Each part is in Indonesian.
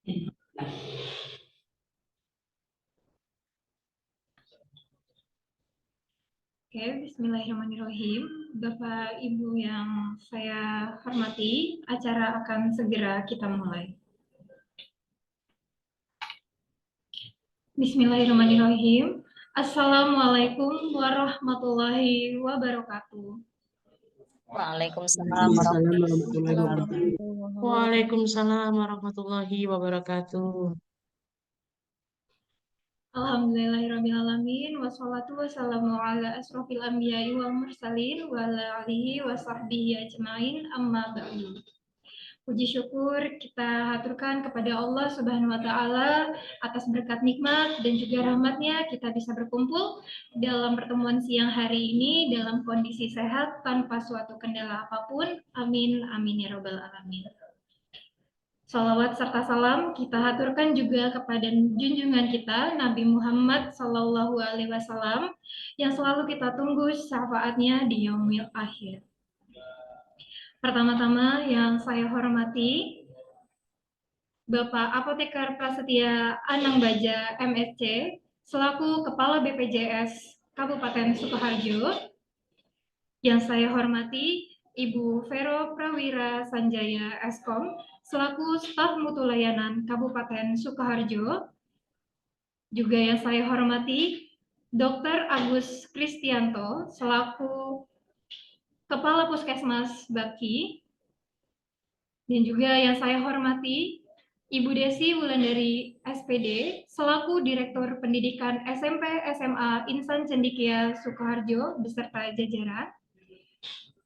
Oke, bismillahirrahmanirrahim. Bapak Ibu yang saya hormati, acara akan segera kita mulai. Bismillahirrahmanirrahim. Assalamualaikum warahmatullahi wabarakatuh. Waalaikumsalam warahmatullahi wabarakatuh. Waalaikumsalam warahmatullahi wabarakatuh. Alhamdulillahirrahmanirrahim. Wassalatu wassalamu ala asrofil anbiya'i wal mursalin wa ala alihi wa sahbihi ajmain amma ba'du. Puji syukur kita haturkan kepada Allah Subhanahu wa Ta'ala atas berkat nikmat dan juga rahmatnya kita bisa berkumpul dalam pertemuan siang hari ini dalam kondisi sehat tanpa suatu kendala apapun. Amin, amin ya Rabbal Alamin. Salawat serta salam kita haturkan juga kepada junjungan kita Nabi Muhammad Sallallahu Alaihi Wasallam yang selalu kita tunggu syafaatnya di yaumil akhir. Pertama-tama yang saya hormati Bapak Apoteker Prasetya Anang Baja MSc selaku Kepala BPJS Kabupaten Sukoharjo. Yang saya hormati Ibu Vero Prawira Sanjaya Eskom selaku Staf Mutu Layanan Kabupaten Sukoharjo. Juga yang saya hormati Dr. Agus Kristianto selaku Kepala Puskesmas Baki. Dan juga yang saya hormati Ibu Desi Wulandari SPD selaku Direktur Pendidikan SMP SMA Insan Cendikia Sukoharjo beserta jajaran.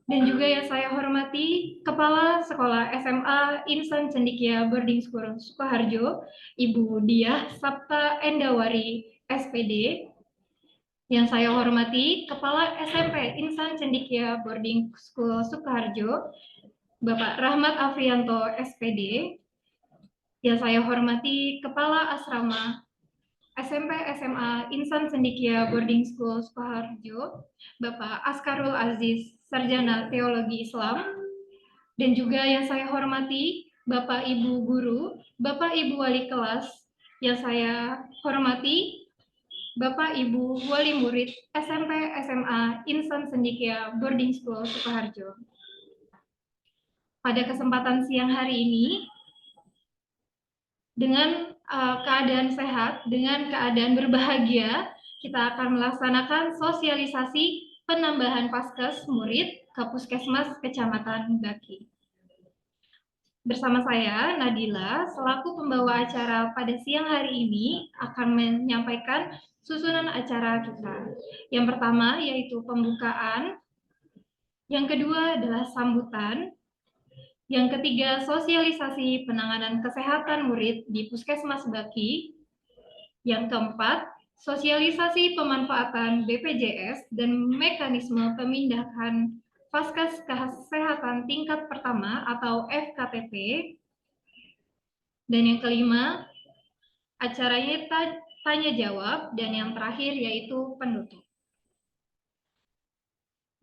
Dan juga yang saya hormati Kepala Sekolah SMA Insan Cendikia Boarding School Sukoharjo, Ibu Diah Sapta Endawari SPD. Yang saya hormati Kepala SMP Insan Cendikia Boarding School Sukoharjo, Bapak Rahmat Afrianto SPD. Yang saya hormati Kepala Asrama SMP SMA Insan Cendikia Boarding School Sukoharjo, Bapak Askarul Aziz Sarjana Teologi Islam. Dan juga yang saya hormati Bapak Ibu Guru, Bapak Ibu Wali Kelas. Yang saya hormati Bapak Ibu Wali Murid SMP SMA Insan Cendikia Boarding School Sukoharjo. Pada kesempatan siang hari ini, dengan keadaan sehat, dengan keadaan berbahagia, kita akan melaksanakan sosialisasi penambahan Paskes murid ke Puskesmas Kecamatan Baki. Bersama saya, Nadila, selaku pembawa acara pada siang hari ini akan menyampaikan susunan acara kita. Yang pertama yaitu pembukaan, yang kedua adalah sambutan, yang ketiga, sosialisasi penanganan kesehatan murid di Puskesmas Baki. Yang keempat, sosialisasi pemanfaatan BPJS dan mekanisme pemindahan Vaskes Kesehatan Tingkat Pertama atau FKTP. Dan yang kelima, acaranya tanya jawab, dan yang terakhir yaitu penutup.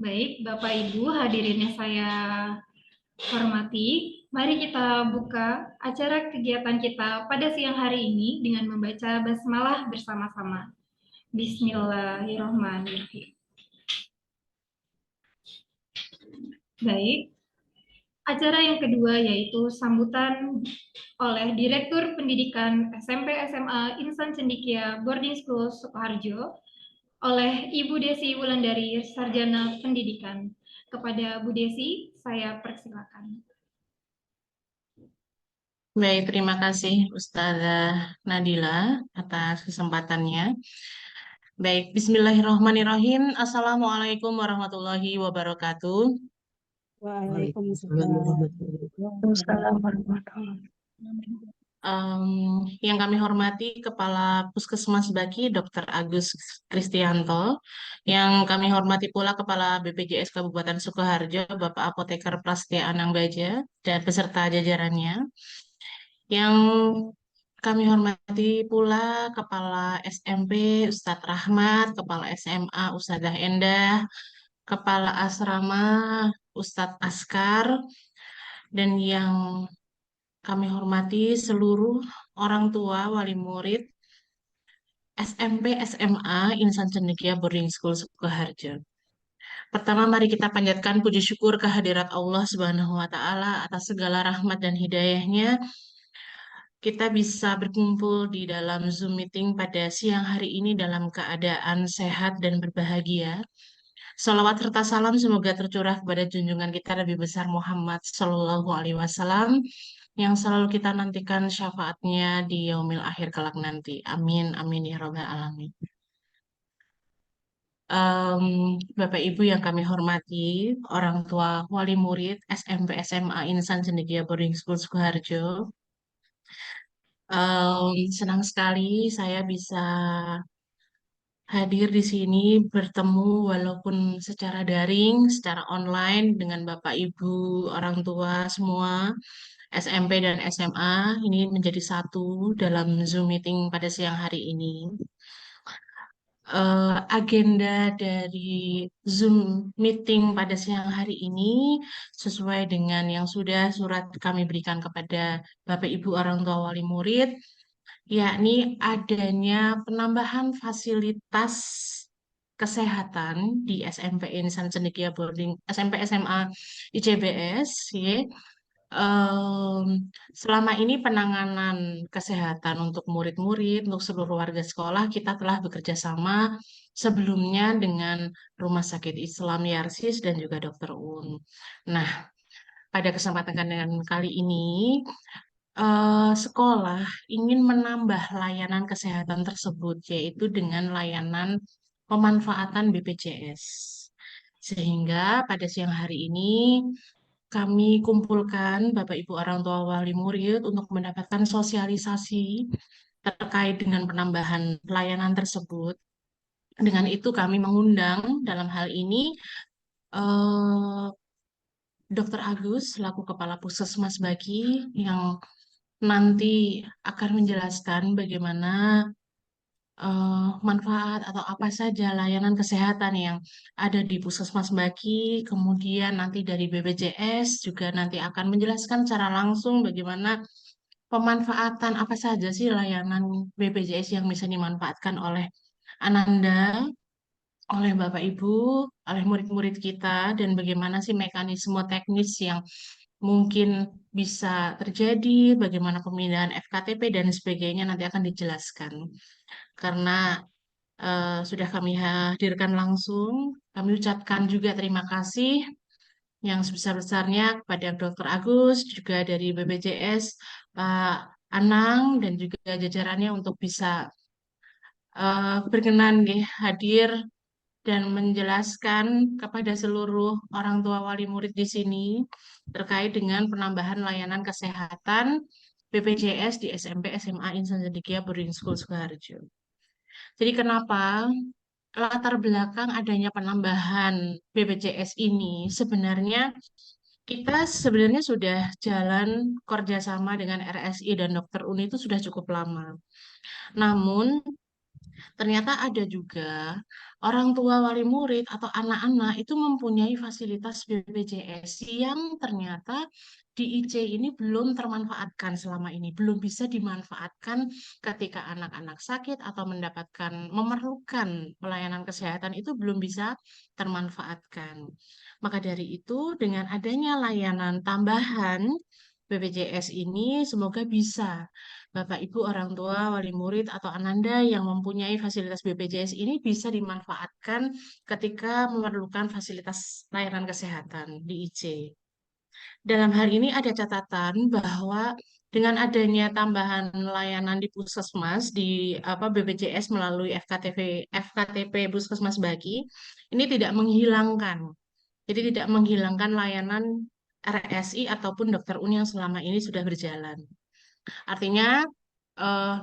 Baik, Bapak Ibu hadirin yang saya hormati, mari kita buka acara kegiatan kita pada siang hari ini dengan membaca basmalah bersama-sama. Bismillahirrahmanirrahim. Baik, acara yang kedua yaitu sambutan oleh Direktur Pendidikan SMP SMA Insan Cendikia Boarding School Sukoharjo oleh Ibu Desi Wulandari Sarjana Pendidikan. Kepada Bu Desi, saya persilakan. Baik, terima kasih Ustazah Nadila atas kesempatannya. Baik, bismillahirrahmanirrahim. Assalamualaikum warahmatullahi wabarakatuh. Waalaikumsalam warahmatullahi Yang kami hormati Kepala Puskesmas Baki Dr. Agus Kristianto, yang kami hormati pula Kepala BPJS Kabupaten Sukoharjo Bapak Apoteker Prasetya Anang Baja dan beserta jajarannya. Yang kami hormati pula Kepala SMP Ustadz Rahmat, Kepala SMA Ustadzah Endah, Kepala Asrama Ustadz Askar, dan yang kami hormati seluruh orang tua, wali murid, SMP, SMA, Insan Cendekia Boarding School Sukoharjo. Pertama, mari kita panjatkan puji syukur kehadirat Allah Subhanahu wa Ta'ala atas segala rahmat dan hidayahnya. Kita bisa berkumpul di dalam Zoom meeting pada siang hari ini dalam keadaan sehat dan berbahagia. Salawat serta salam semoga tercurah kepada junjungan kita Nabi besar Muhammad Sallallahu Alaihi Wasallam yang selalu kita nantikan syafaatnya di yaumil akhir kelak nanti. Amin, amin ya robbal alamin. Em, Bapak Ibu yang kami hormati, orang tua wali murid SMP SMA Insan Cendekia Boarding School Sukoharjo, senang sekali saya bisa hadir di sini bertemu walaupun secara daring, secara online dengan Bapak Ibu, orang tua semua SMP dan SMA ini menjadi satu dalam Zoom meeting pada siang hari ini. Agenda dari Zoom meeting pada siang hari ini sesuai dengan yang sudah surat kami berikan kepada Bapak Ibu orang tua wali murid, yakni adanya penambahan fasilitas kesehatan di SMP Insan Cendekia Boarding SMP SMA ICBS ya. Em, Selama ini penanganan kesehatan untuk murid-murid, untuk seluruh warga sekolah, kita telah bekerja sama sebelumnya dengan Rumah Sakit Islam Yarsis dan juga Dokter Un. Nah, pada kesempatan dengan kali ini, sekolah ingin menambah layanan kesehatan tersebut, yaitu dengan layanan pemanfaatan BPJS. Sehingga pada siang hari ini kami kumpulkan Bapak Ibu orang tua wali murid untuk mendapatkan sosialisasi terkait dengan penambahan layanan tersebut. Dengan itu kami mengundang dalam hal ini eh, Dr. Agus selaku Kepala Puskesmas Baki yang nanti akan menjelaskan bagaimana manfaat atau apa saja layanan kesehatan yang ada di Puskesmas Baki, kemudian nanti dari BPJS juga nanti akan menjelaskan secara langsung bagaimana pemanfaatan apa saja sih layanan BPJS yang bisa dimanfaatkan oleh Ananda, oleh Bapak Ibu, oleh murid-murid kita, dan bagaimana sih mekanisme teknis yang mungkin bisa terjadi, bagaimana pemindahan FKTP dan sebagainya nanti akan dijelaskan. Karena sudah kami hadirkan langsung, kami ucapkan juga terima kasih yang sebesar-besarnya kepada Dr. Agus, juga dari BPJS, Pak Anang, dan juga jajarannya untuk bisa berkenan nggih, hadir dan menjelaskan kepada seluruh orang tua wali murid di sini terkait dengan penambahan layanan kesehatan BPJS di SMP SMA Insan Cendekia Boarding School Sukoharjo. Jadi kenapa latar belakang adanya penambahan BPJS ini sebenarnya kita sebenarnya sudah jalan kerjasama dengan RSI dan Dokter Uni itu sudah cukup lama. Namun ternyata ada juga orang tua wali murid atau anak-anak itu mempunyai fasilitas BPJS yang ternyata di IC ini belum termanfaatkan selama ini, belum bisa dimanfaatkan ketika anak-anak sakit atau memerlukan pelayanan kesehatan itu belum bisa termanfaatkan. Maka dari itu, dengan adanya layanan tambahan BPJS ini, semoga bisa Bapak Ibu orang tua, wali murid atau Ananda yang mempunyai fasilitas BPJS ini bisa dimanfaatkan ketika memerlukan fasilitas layanan kesehatan di IC. Dalam hal ini ada catatan bahwa dengan adanya tambahan layanan di Puskesmas di BPJS melalui FKTP Puskesmas Baki ini tidak menghilangkan. Jadi tidak menghilangkan layanan RSI ataupun dokter uni yang selama ini sudah berjalan. Artinya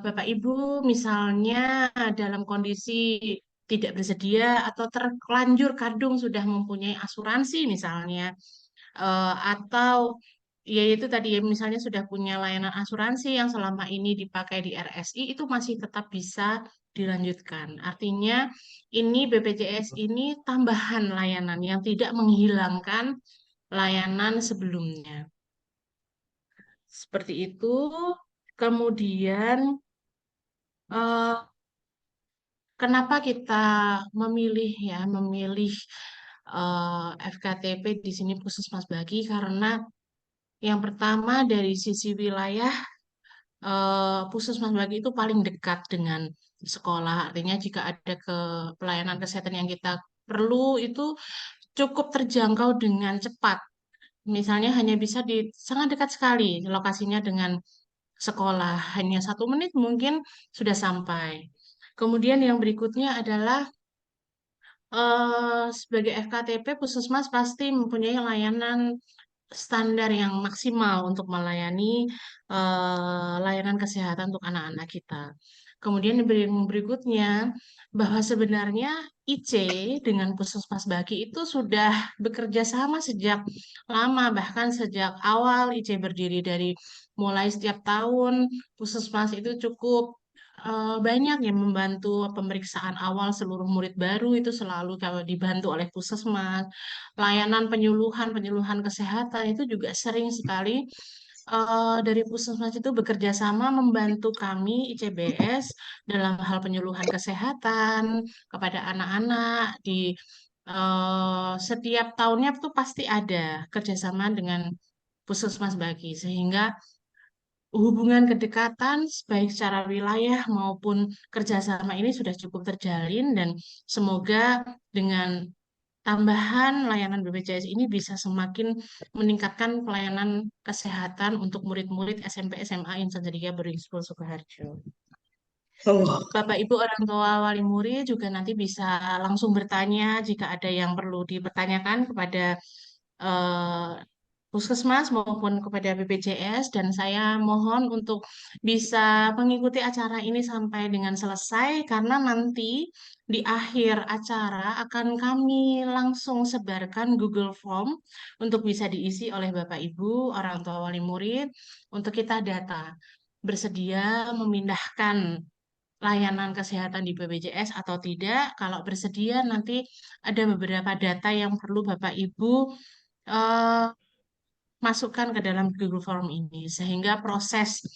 Bapak Ibu misalnya dalam kondisi tidak bersedia atau terlanjur kadung sudah mempunyai asuransi misalnya, atau yaitu tadi ya, misalnya sudah punya layanan asuransi yang selama ini dipakai di RSI itu masih tetap bisa dilanjutkan. Artinya ini BPJS ini tambahan layanan yang tidak menghilangkan layanan sebelumnya. Seperti itu. Kemudian, eh, kenapa kita memilih FKTP di sini Puskesmas Bagi? Karena yang pertama dari sisi wilayah, Puskesmas Bagi itu paling dekat dengan sekolah. Artinya jika ada pelayanan kesehatan yang kita perlu itu cukup terjangkau dengan cepat. Misalnya hanya bisa sangat dekat sekali lokasinya dengan sekolah, hanya 1 menit mungkin sudah sampai. Kemudian yang berikutnya adalah, sebagai FKTP, Puskesmas pasti mempunyai layanan standar yang maksimal untuk melayani layanan kesehatan untuk anak-anak kita. Kemudian yang berikutnya, bahwa sebenarnya IC dengan Puskesmas Bagi itu sudah bekerja sama sejak lama, bahkan sejak awal IC berdiri, dari mulai setiap tahun Puskesmas itu cukup banyak yang membantu pemeriksaan awal seluruh murid baru, itu selalu kalau dibantu oleh Puskesmas. Layanan penyuluhan kesehatan itu juga sering sekali dari Puskesmas itu bekerja sama membantu kami ICBS dalam hal penyuluhan kesehatan kepada anak-anak di setiap tahunnya itu pasti ada kerjasama dengan Puskesmas Bagi, sehingga hubungan kedekatan baik secara wilayah maupun kerjasama ini sudah cukup terjalin, dan semoga dengan tambahan layanan BPJS ini bisa semakin meningkatkan pelayanan kesehatan untuk murid-murid SMP SMA Insan Cendika Boarding School Sukoharjo. Bapak Ibu orang tua wali murid juga nanti bisa langsung bertanya jika ada yang perlu dipertanyakan kepada eh, Puskesmas maupun kepada BPJS, dan saya mohon untuk bisa mengikuti acara ini sampai dengan selesai, karena nanti di akhir acara akan kami langsung sebarkan Google Form untuk bisa diisi oleh Bapak Ibu orang tua wali murid untuk kita data. Bersedia memindahkan layanan kesehatan di BPJS atau tidak? Kalau bersedia, nanti ada beberapa data yang perlu Bapak Ibu eh, masukkan ke dalam Google Form ini, sehingga proses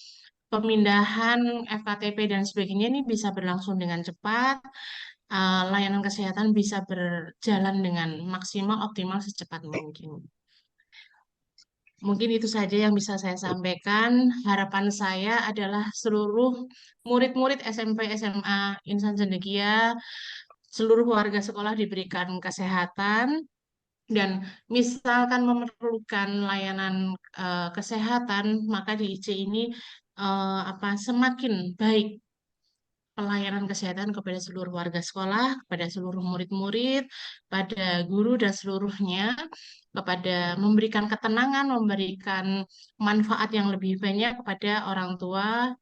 pemindahan FKTP dan sebagainya ini bisa berlangsung dengan cepat, layanan kesehatan bisa berjalan dengan maksimal optimal secepat mungkin. Mungkin itu saja yang bisa saya sampaikan. Harapan saya adalah seluruh murid-murid SMP SMA Insan Cendekia, seluruh warga sekolah diberikan kesehatan, dan misalkan memerlukan layanan kesehatan, maka di IC ini semakin baik pelayanan kesehatan kepada seluruh warga sekolah, kepada seluruh murid-murid, pada guru dan seluruhnya, kepada memberikan ketenangan, memberikan manfaat yang lebih banyak kepada orang tua,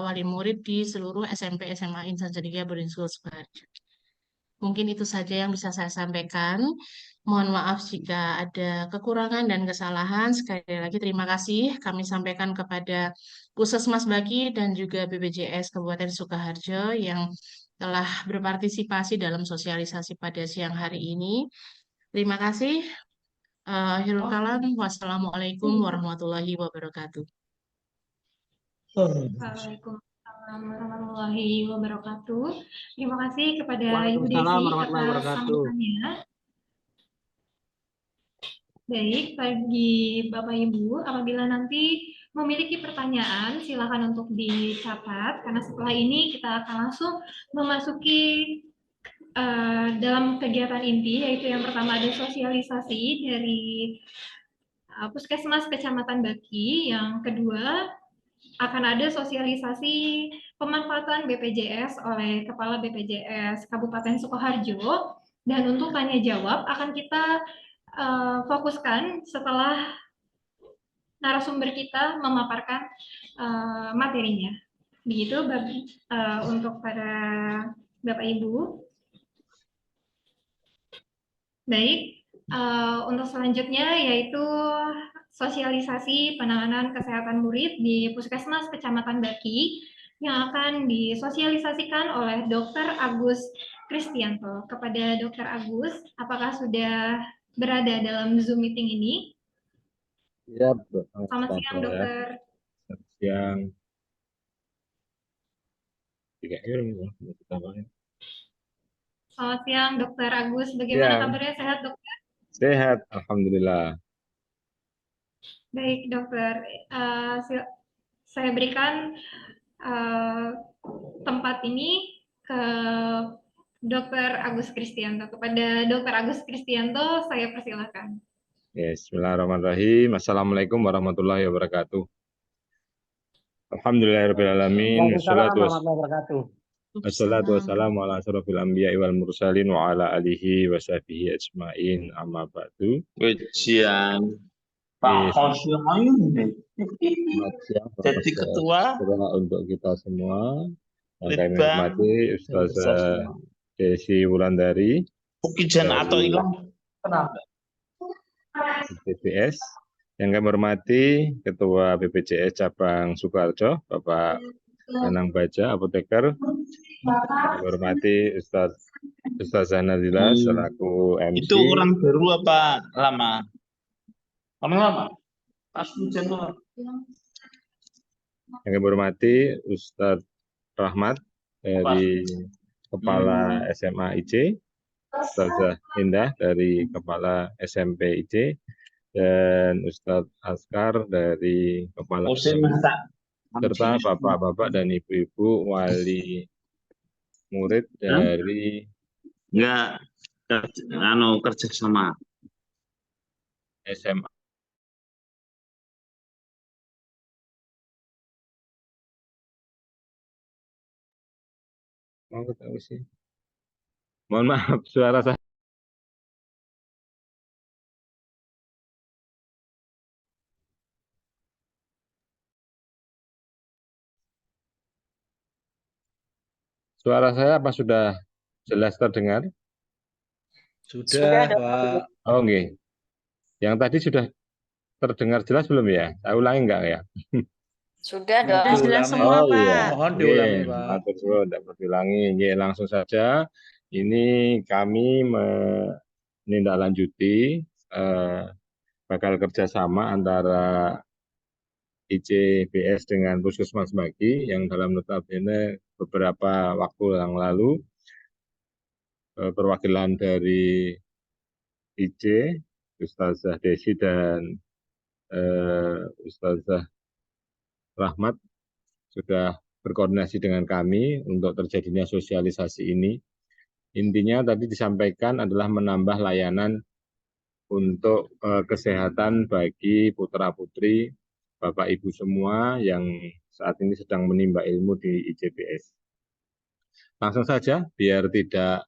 wali murid di seluruh SMP SMA Insan Cendekia Boarding School Sukoharjo. Mungkin itu saja yang bisa saya sampaikan. Mohon maaf jika ada kekurangan dan kesalahan. Sekali lagi terima kasih kami sampaikan kepada Puskesmas Bagi dan juga BPJS Kabupaten Sukoharjo yang telah berpartisipasi dalam sosialisasi pada siang hari ini. Terima kasih. Akhirul kalam. Wassalamualaikum warahmatullahi wabarakatuh. Waalaikumsalam warahmatullahi wabarakatuh. Terima kasih kepada Ibu Waalaikumsalam Desi warahmatullahi atas wabarakatuh. sambutannya. Baik, bagi Bapak Ibu, apabila nanti memiliki pertanyaan, silakan untuk dicatat, karena setelah ini kita akan langsung memasuki dalam kegiatan inti, yaitu yang pertama ada sosialisasi dari Puskesmas Kecamatan Baki, yang kedua akan ada sosialisasi pemanfaatan BPJS oleh Kepala BPJS Kabupaten Sukoharjo, dan untuk tanya jawab akan kita fokuskan setelah narasumber kita memaparkan materinya. Begitu untuk para Bapak Ibu. Baik, untuk selanjutnya yaitu sosialisasi penanganan kesehatan murid di Puskesmas Kecamatan Baki yang akan disosialisasikan oleh Dr. Agus Kristianto. Kepada Dr. Agus, apakah sudah berada dalam Zoom meeting ini? Ya, Selamat siang, Bapak ya. dokter. Siang. Tiga ini kita main. Selamat siang, dokter Agus. Bagaimana Siang. kabarnya? Sehat, dokter? Sehat, alhamdulillah. Baik, dokter. Saya berikan eh, tempat ini ke Dokter Agus Kristianto. Kepada Dokter Agus Kristianto, saya persilahkan. Yes, bismillahirrahmanirrahim. Assalamualaikum warahmatullahi wabarakatuh. Alhamdulillahirrahmanirrahim. Waalaikumsalam warahmatullahi wabarakatuh. Assalatu wassalamu ala asyrafil anbiya'i wal mursalin wa ala alihi wa sahbihi ajma'in amma ba'du. Ujian Yes, Pak Khosyu'ain selamat siang, jadi ketua sejahtera untuk kita semua. Yang kami Litbang hormati Ustazah Desi Wulandari Pukijan atau dari hilang kenapa? BPJS. Yang kami hormati Ketua BPJS Cabang Sukoharjo, Bapak Anang Baja, apoteker. Kami hormati Ustazah Nazila selaku MC. Itu orang baru apa lama? Orang lama? Pas hujan tuh. Yang kami hormati Ustadz Rahmat dari Kepala SMA IC, Ustazah Indah dari Kepala SMP IC, dan Ustadz Askar dari Kepala SMA, serta bapak-bapak dan ibu-ibu wali murid dari Enggak kerja sama. SMA. Mau tahu sih. Mohon maaf, suara saya. Suara saya apa sudah jelas terdengar? Sudah, Pak. Oh, oke. Yang tadi sudah terdengar jelas belum ya? Saya ulangi enggak ya? Sudah Sudah dong. jelas semua, Oh iya, Pak. Mohon Oke, diulangi, Pak. matur suwun, tidak perlu diulangi. Oke, langsung saja. Ini kami menindaklanjuti bakal kerjasama antara ICBS dengan Puskesmas Bagi yang dalam notabene beberapa waktu yang lalu perwakilan dari IC, Ustazah Desi dan Ustazah Rahmat sudah berkoordinasi dengan kami untuk terjadinya sosialisasi ini. Intinya tadi disampaikan adalah menambah layanan untuk kesehatan bagi putra-putri, Bapak Ibu semua yang saat ini sedang menimba ilmu di ICBS. Langsung saja, biar tidak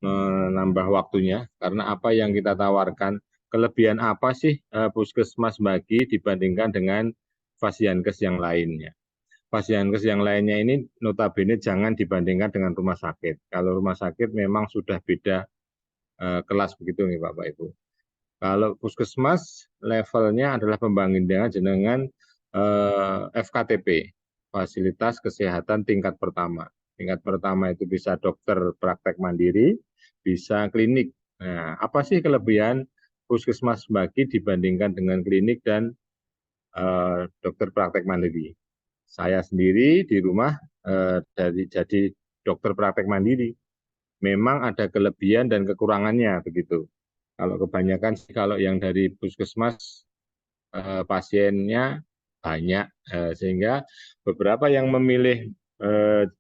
menambah waktunya, karena apa yang kita tawarkan, kelebihan apa sih Puskesmas Bagi dibandingkan dengan Fasiankes yang lainnya. Fasiankes yang lainnya ini notabene jangan dibandingkan dengan rumah sakit. Kalau rumah sakit memang sudah beda kelas begitu nih Bapak Ibu. Kalau Puskesmas levelnya adalah pembandingan dengan FKTP, Fasilitas Kesehatan Tingkat Pertama. Tingkat pertama itu bisa dokter praktek mandiri, bisa klinik. Nah, apa sih kelebihan Puskesmas Bagi dibandingkan dengan klinik dan dokter praktek mandiri? Saya sendiri di rumah jadi dokter praktek mandiri. Memang ada kelebihan dan kekurangannya begitu. Kalau kebanyakan sih kalau yang dari puskesmas pasiennya banyak sehingga beberapa yang memilih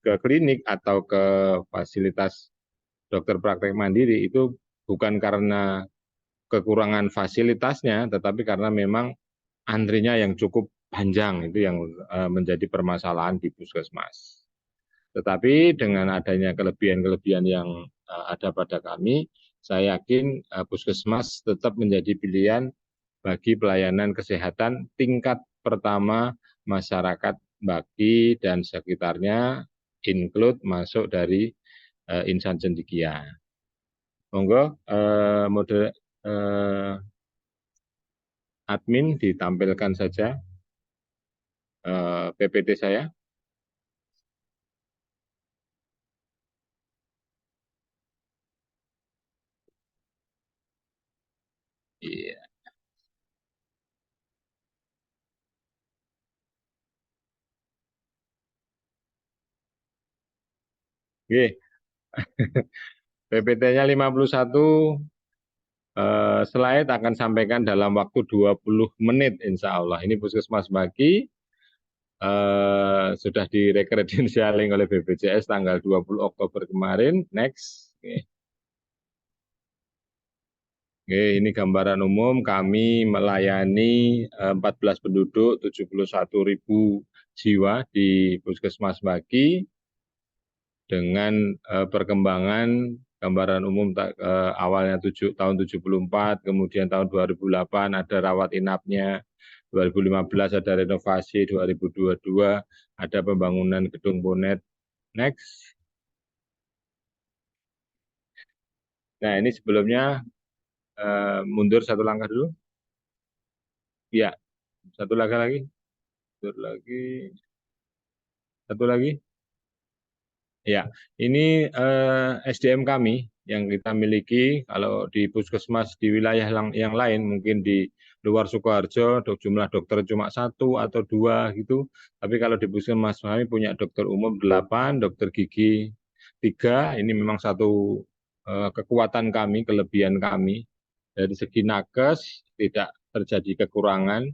ke klinik atau ke fasilitas dokter praktek mandiri itu bukan karena kekurangan fasilitasnya, tetapi karena memang antrinya yang cukup panjang itu yang menjadi permasalahan di puskesmas. Tetapi dengan adanya kelebihan-kelebihan yang ada pada kami, saya yakin puskesmas tetap menjadi pilihan bagi pelayanan kesehatan tingkat pertama masyarakat Bagi dan sekitarnya, include masuk dari insan cendekia. Monggo mode admin ditampilkan saja PPT saya. Oke. PPT-nya 51 slide akan sampaikan dalam waktu 20 menit insya Allah. Ini Puskesmas Baki sudah direkredensialing oleh BPJS tanggal 20 Oktober kemarin. Next. Oke, ini gambaran umum kami melayani 14 penduduk, 71.000 jiwa di Puskesmas Baki dengan perkembangan gambaran umum awalnya tahun 74, kemudian tahun 2008 ada rawat inapnya, 2015 ada renovasi, 2022 ada pembangunan gedung bonet. Next. Nah, ini sebelumnya mundur satu langkah dulu. Ya, satu langkah lagi. Satu lagi. Ya, ini SDM kami yang kita miliki. Kalau di puskesmas di wilayah yang lain, mungkin di luar Sukoharjo, jumlah dokter cuma 1 atau 2 gitu. Tapi kalau di puskesmas kami punya dokter umum 8, dokter gigi 3. Ini memang satu kekuatan kami, kelebihan kami. Dari segi nakes tidak terjadi kekurangan,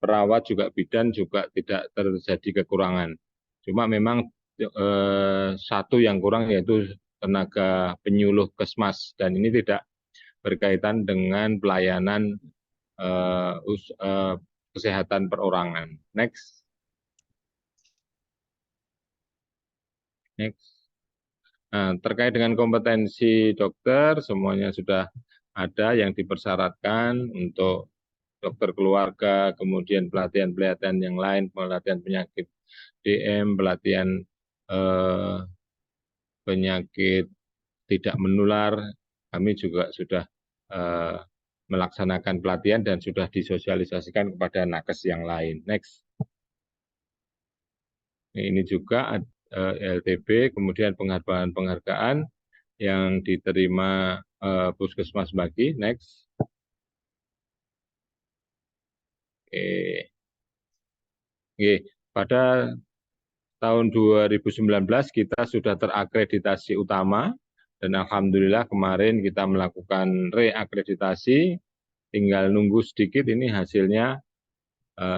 perawat juga bidan juga tidak terjadi kekurangan. Cuma memang satu yang kurang yaitu tenaga penyuluh kesmas, dan ini tidak berkaitan dengan pelayanan kesehatan perorangan. Next. Nah, terkait dengan kompetensi dokter, semuanya sudah ada yang dipersyaratkan untuk dokter keluarga, kemudian pelatihan-pelatihan yang lain, pelatihan penyakit DM, pelatihan penyakit tidak menular, kami juga sudah melaksanakan pelatihan dan sudah disosialisasikan kepada nakes yang lain. Next. Ini juga LTB, kemudian penghargaan yang diterima Puskesmas Baki. Next. Oke. Pada tahun 2019 kita sudah terakreditasi utama, dan alhamdulillah kemarin kita melakukan reakreditasi, tinggal nunggu sedikit ini hasilnya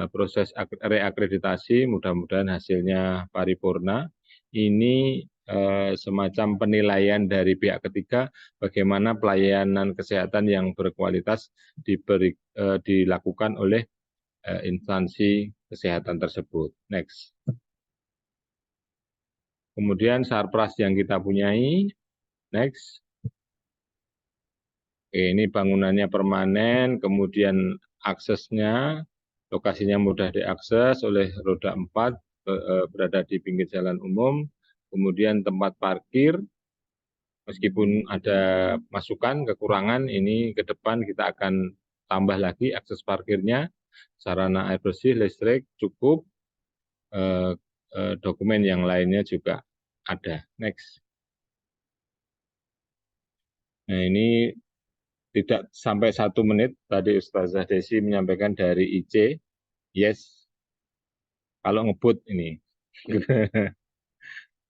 proses reakreditasi, mudah-mudahan hasilnya paripurna. Ini semacam penilaian dari pihak ketiga bagaimana pelayanan kesehatan yang berkualitas dilakukan oleh instansi kesehatan tersebut. Next. Kemudian sarpras yang kita punyai. Next. Oke, ini bangunannya permanen, kemudian aksesnya, lokasinya mudah diakses oleh roda 4, berada di pinggir jalan umum, kemudian tempat parkir, meskipun ada masukan, kekurangan, ini ke depan kita akan tambah lagi akses parkirnya, sarana air bersih, listrik, cukup, dokumen yang lainnya juga ada. Next. Nah, ini tidak sampai 1 menit, tadi Ustazah Desi menyampaikan dari IC, yes, kalau ngebut ini.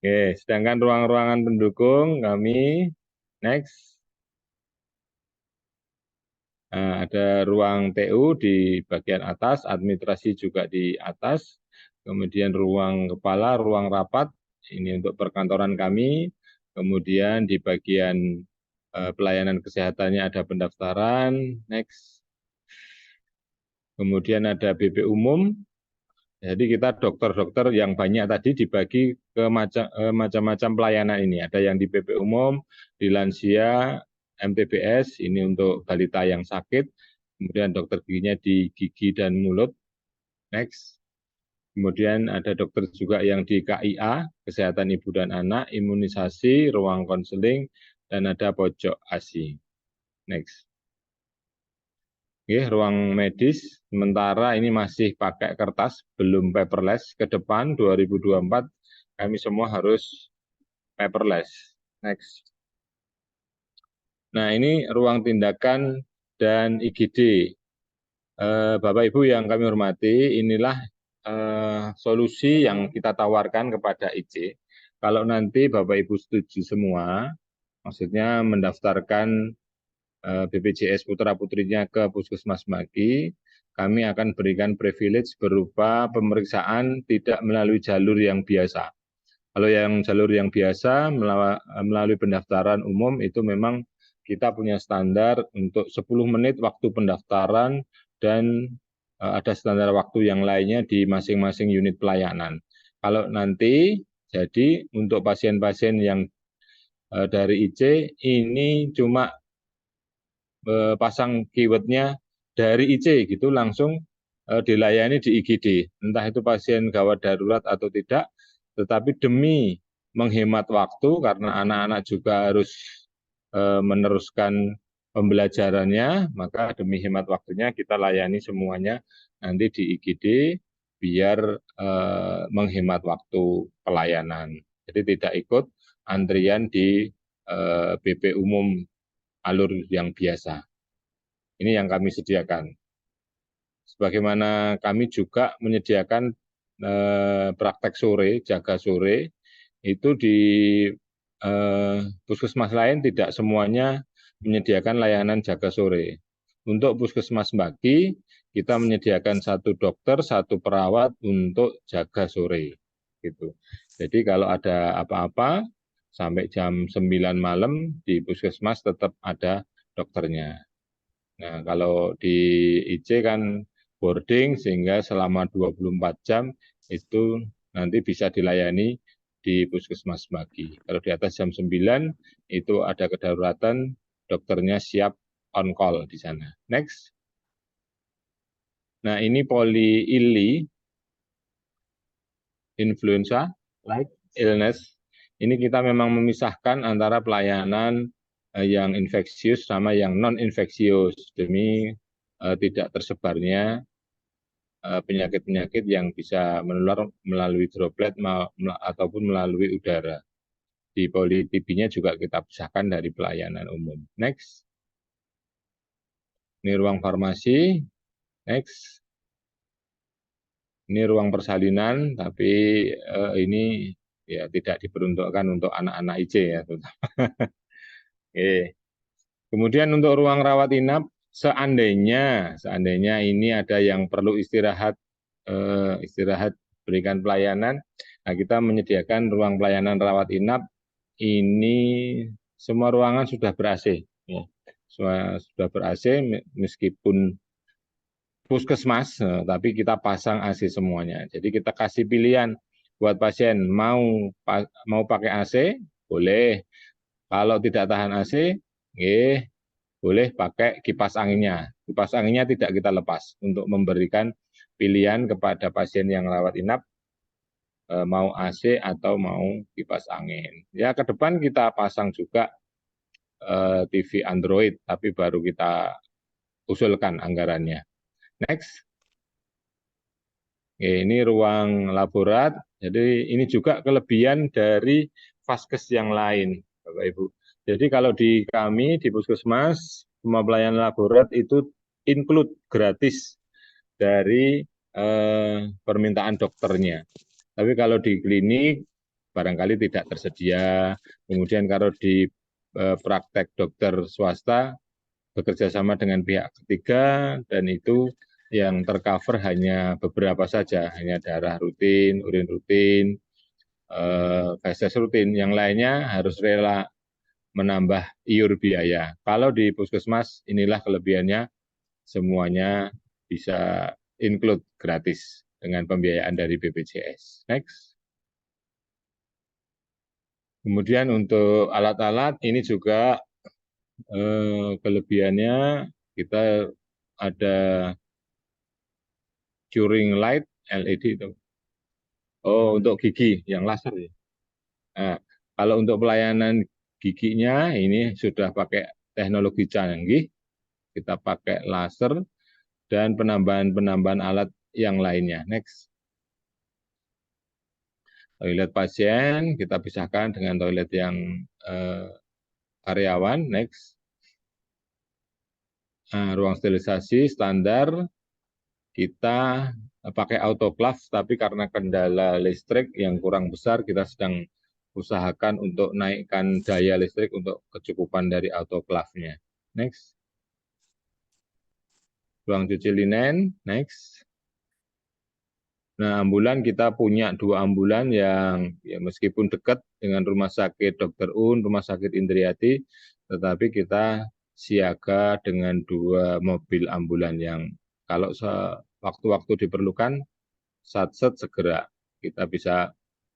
Oke, sedangkan ruang-ruangan pendukung kami, next. Nah, ada ruang TU di bagian atas, administrasi juga di atas, kemudian ruang kepala, ruang rapat, ini untuk perkantoran kami, kemudian di bagian pelayanan kesehatannya ada pendaftaran, next. Kemudian ada BP umum, jadi kita dokter-dokter yang banyak tadi dibagi ke macam-macam pelayanan ini. Ada yang di BP umum, di lansia, MTBS, ini untuk balita yang sakit, kemudian dokter giginya di gigi dan mulut, next. Kemudian ada dokter juga yang di KIA, kesehatan ibu dan anak, imunisasi, ruang konseling, dan ada pojok ASI. Next. Oke, ruang medis, sementara ini masih pakai kertas, belum paperless. Ke depan 2024 kami semua harus paperless. Next. Nah, ini ruang tindakan dan IGD. Bapak Ibu yang kami hormati, inilah solusi yang kita tawarkan kepada IC. Kalau nanti Bapak Ibu setuju semua, maksudnya mendaftarkan BPJS putra-putrinya ke Puskesmas Maki, kami akan berikan privilege berupa pemeriksaan tidak melalui jalur yang biasa. Kalau yang jalur yang biasa melalui pendaftaran umum itu memang kita punya standar untuk 10 menit waktu pendaftaran dan ada standar waktu yang lainnya di masing-masing unit pelayanan. Kalau nanti jadi untuk pasien-pasien yang dari IC ini cuma pasang keywordnya dari IC gitu langsung dilayani di IGD, entah itu pasien gawat darurat atau tidak, tetapi demi menghemat waktu karena anak-anak juga harus meneruskan pembelajarannya, maka demi hemat waktunya kita layani semuanya nanti di IGD biar menghemat waktu pelayanan. Jadi tidak ikut antrian di BP umum alur yang biasa. Ini yang kami sediakan. Sebagaimana kami juga menyediakan praktek sore, jaga sore, itu di puskesmas lain tidak semuanya menyediakan layanan jaga sore. Untuk Puskesmas Baki, kita menyediakan 1 dokter, 1 perawat untuk jaga sore. Gitu. Jadi kalau ada apa-apa, sampai jam 9 malam di puskesmas tetap ada dokternya. Nah, kalau di IC kan boarding sehingga selama 24 jam itu nanti bisa dilayani di Puskesmas Baki. Kalau di atas jam 9 itu ada kedaruratan, dokternya siap on call di sana. Next. Nah, ini poli-ili, influenza, like illness. Ini kita memang memisahkan antara pelayanan yang infeksius sama yang non-infeksius demi tidak tersebarnya penyakit-penyakit yang bisa menular melalui droplet ataupun melalui udara. Di poli-TB-nya juga kita pisahkan dari pelayanan umum. Next. Ini ruang farmasi. Next. Ini ruang persalinan, tapi ini ya tidak diperuntukkan untuk anak-anak IC ya. Oke. Kemudian untuk ruang rawat inap, seandainya ini ada yang perlu istirahat berikan pelayanan, nah kita menyediakan ruang pelayanan rawat inap ini semua ruangan sudah ber-AC, ya. Sudah ber-AC meskipun puskesmas, tapi kita pasang AC semuanya. Jadi kita kasih pilihan buat pasien mau pakai AC, boleh. Kalau tidak tahan AC, boleh pakai kipas anginnya. Kipas anginnya tidak kita lepas untuk memberikan pilihan kepada pasien yang rawat inap mau AC atau mau kipas angin. Ya ke depan kita pasang juga TV Android, tapi baru kita usulkan anggarannya. Next. Ini ruang laborat. Jadi ini juga kelebihan dari vaskes yang lain, Bapak Ibu. Jadi kalau di kami di Puskesmas, semua pelayanan laborat itu include gratis dari permintaan dokternya. Tapi kalau di klinik barangkali tidak tersedia. Kemudian kalau di praktek dokter swasta bekerja sama dengan pihak ketiga dan itu yang tercover hanya beberapa saja, hanya darah rutin, urin rutin, feses rutin. Yang lainnya harus rela menambah iur biaya. Kalau di puskesmas inilah kelebihannya, semuanya bisa include gratis dengan pembiayaan dari BPJS. Next. Kemudian untuk alat-alat ini juga kelebihannya kita ada curing light LED itu. Oh, untuk gigi yang laser ya. Nah, kalau untuk pelayanan giginya ini sudah pakai teknologi canggih, kita pakai laser dan penambahan alat yang lainnya. Next. Toilet pasien kita pisahkan dengan toilet yang karyawan. Next. Nah, ruang sterilisasi standar kita pakai autoclave, tapi karena kendala listrik yang kurang besar, kita sedang usahakan untuk naikkan daya listrik untuk kecukupan dari autoklafnya. Next. Ruang cuci linen, next. Nah, ambulan kita punya 2 ambulan yang ya meskipun dekat dengan Rumah Sakit Dr. Un, Rumah Sakit Indriati, tetapi kita siaga dengan 2 mobil ambulan yang kalau sewaktu-waktu diperlukan, satset segera kita bisa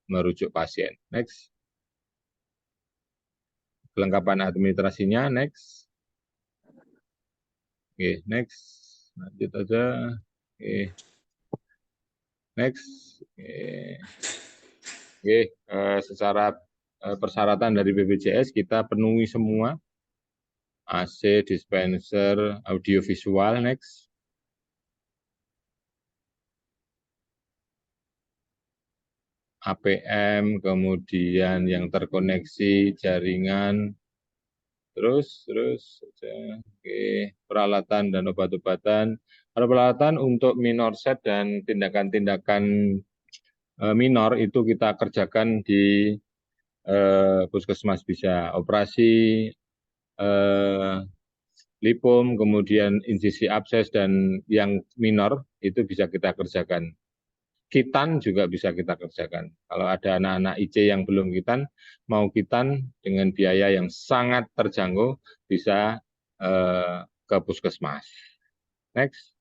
merujuk pasien. Next. Kelengkapan administrasinya, next. Oke, next. Lanjut aja. Oke. Next. Oke, secara persyaratan dari BPJS kita penuhi semua. AC, dispenser, audiovisual, next. APM, kemudian yang terkoneksi jaringan, terus oke, peralatan dan obat-obatan. Kalau peralatan untuk minor set dan tindakan-tindakan minor itu kita kerjakan di puskesmas, bisa operasi lipum, kemudian insisi abses dan yang minor itu bisa kita kerjakan. Kitan juga bisa kita kerjakan. Kalau ada anak-anak IC yang belum kitan, mau kitan dengan biaya yang sangat terjangkau bisa ke puskesmas. Next.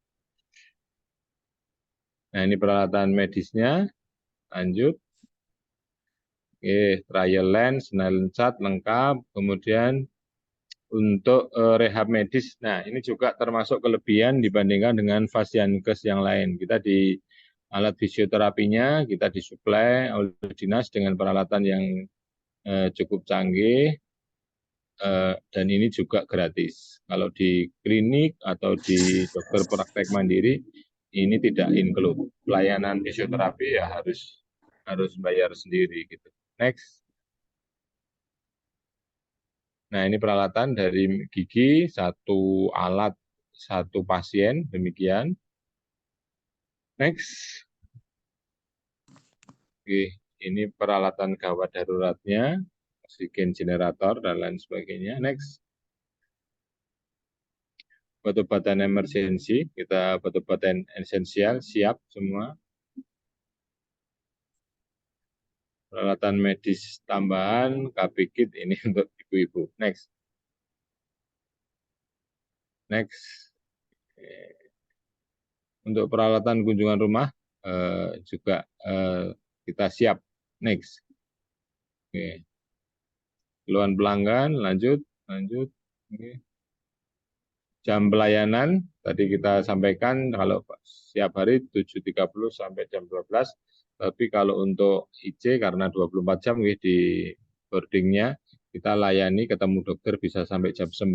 Nah, ini peralatan medisnya. Lanjut. Oke, trial lens, nylon cat lengkap. Kemudian untuk rehab medis, nah ini juga termasuk kelebihan dibandingkan dengan Fasiankes yang lain. Kita di alat fisioterapinya, kita disuplai oleh dinas dengan peralatan yang cukup canggih, dan ini juga gratis. Kalau di klinik atau di dokter praktek mandiri, ini tidak include. Pelayanan fisioterapi ya harus bayar sendiri gitu. Next. Nah, ini peralatan dari gigi, 1 alat, 1 pasien, demikian. Next. Oke, ini peralatan gawat daruratnya, oksigen generator, dan lain sebagainya. Next. Obat-obatan emergensi, kita obat-obatan esensial, siap semua. Peralatan medis tambahan, KB kit, ini untuk ibu-ibu. Next. Next. Untuk peralatan kunjungan rumah juga kita siap. Next. Oke. Keluhan pelanggan, lanjut. Oke. Jam pelayanan, tadi kita sampaikan kalau siap hari 7.30 sampai jam 12, tapi kalau untuk IC karena 24 jam di boardingnya, kita layani ketemu dokter bisa sampai jam 9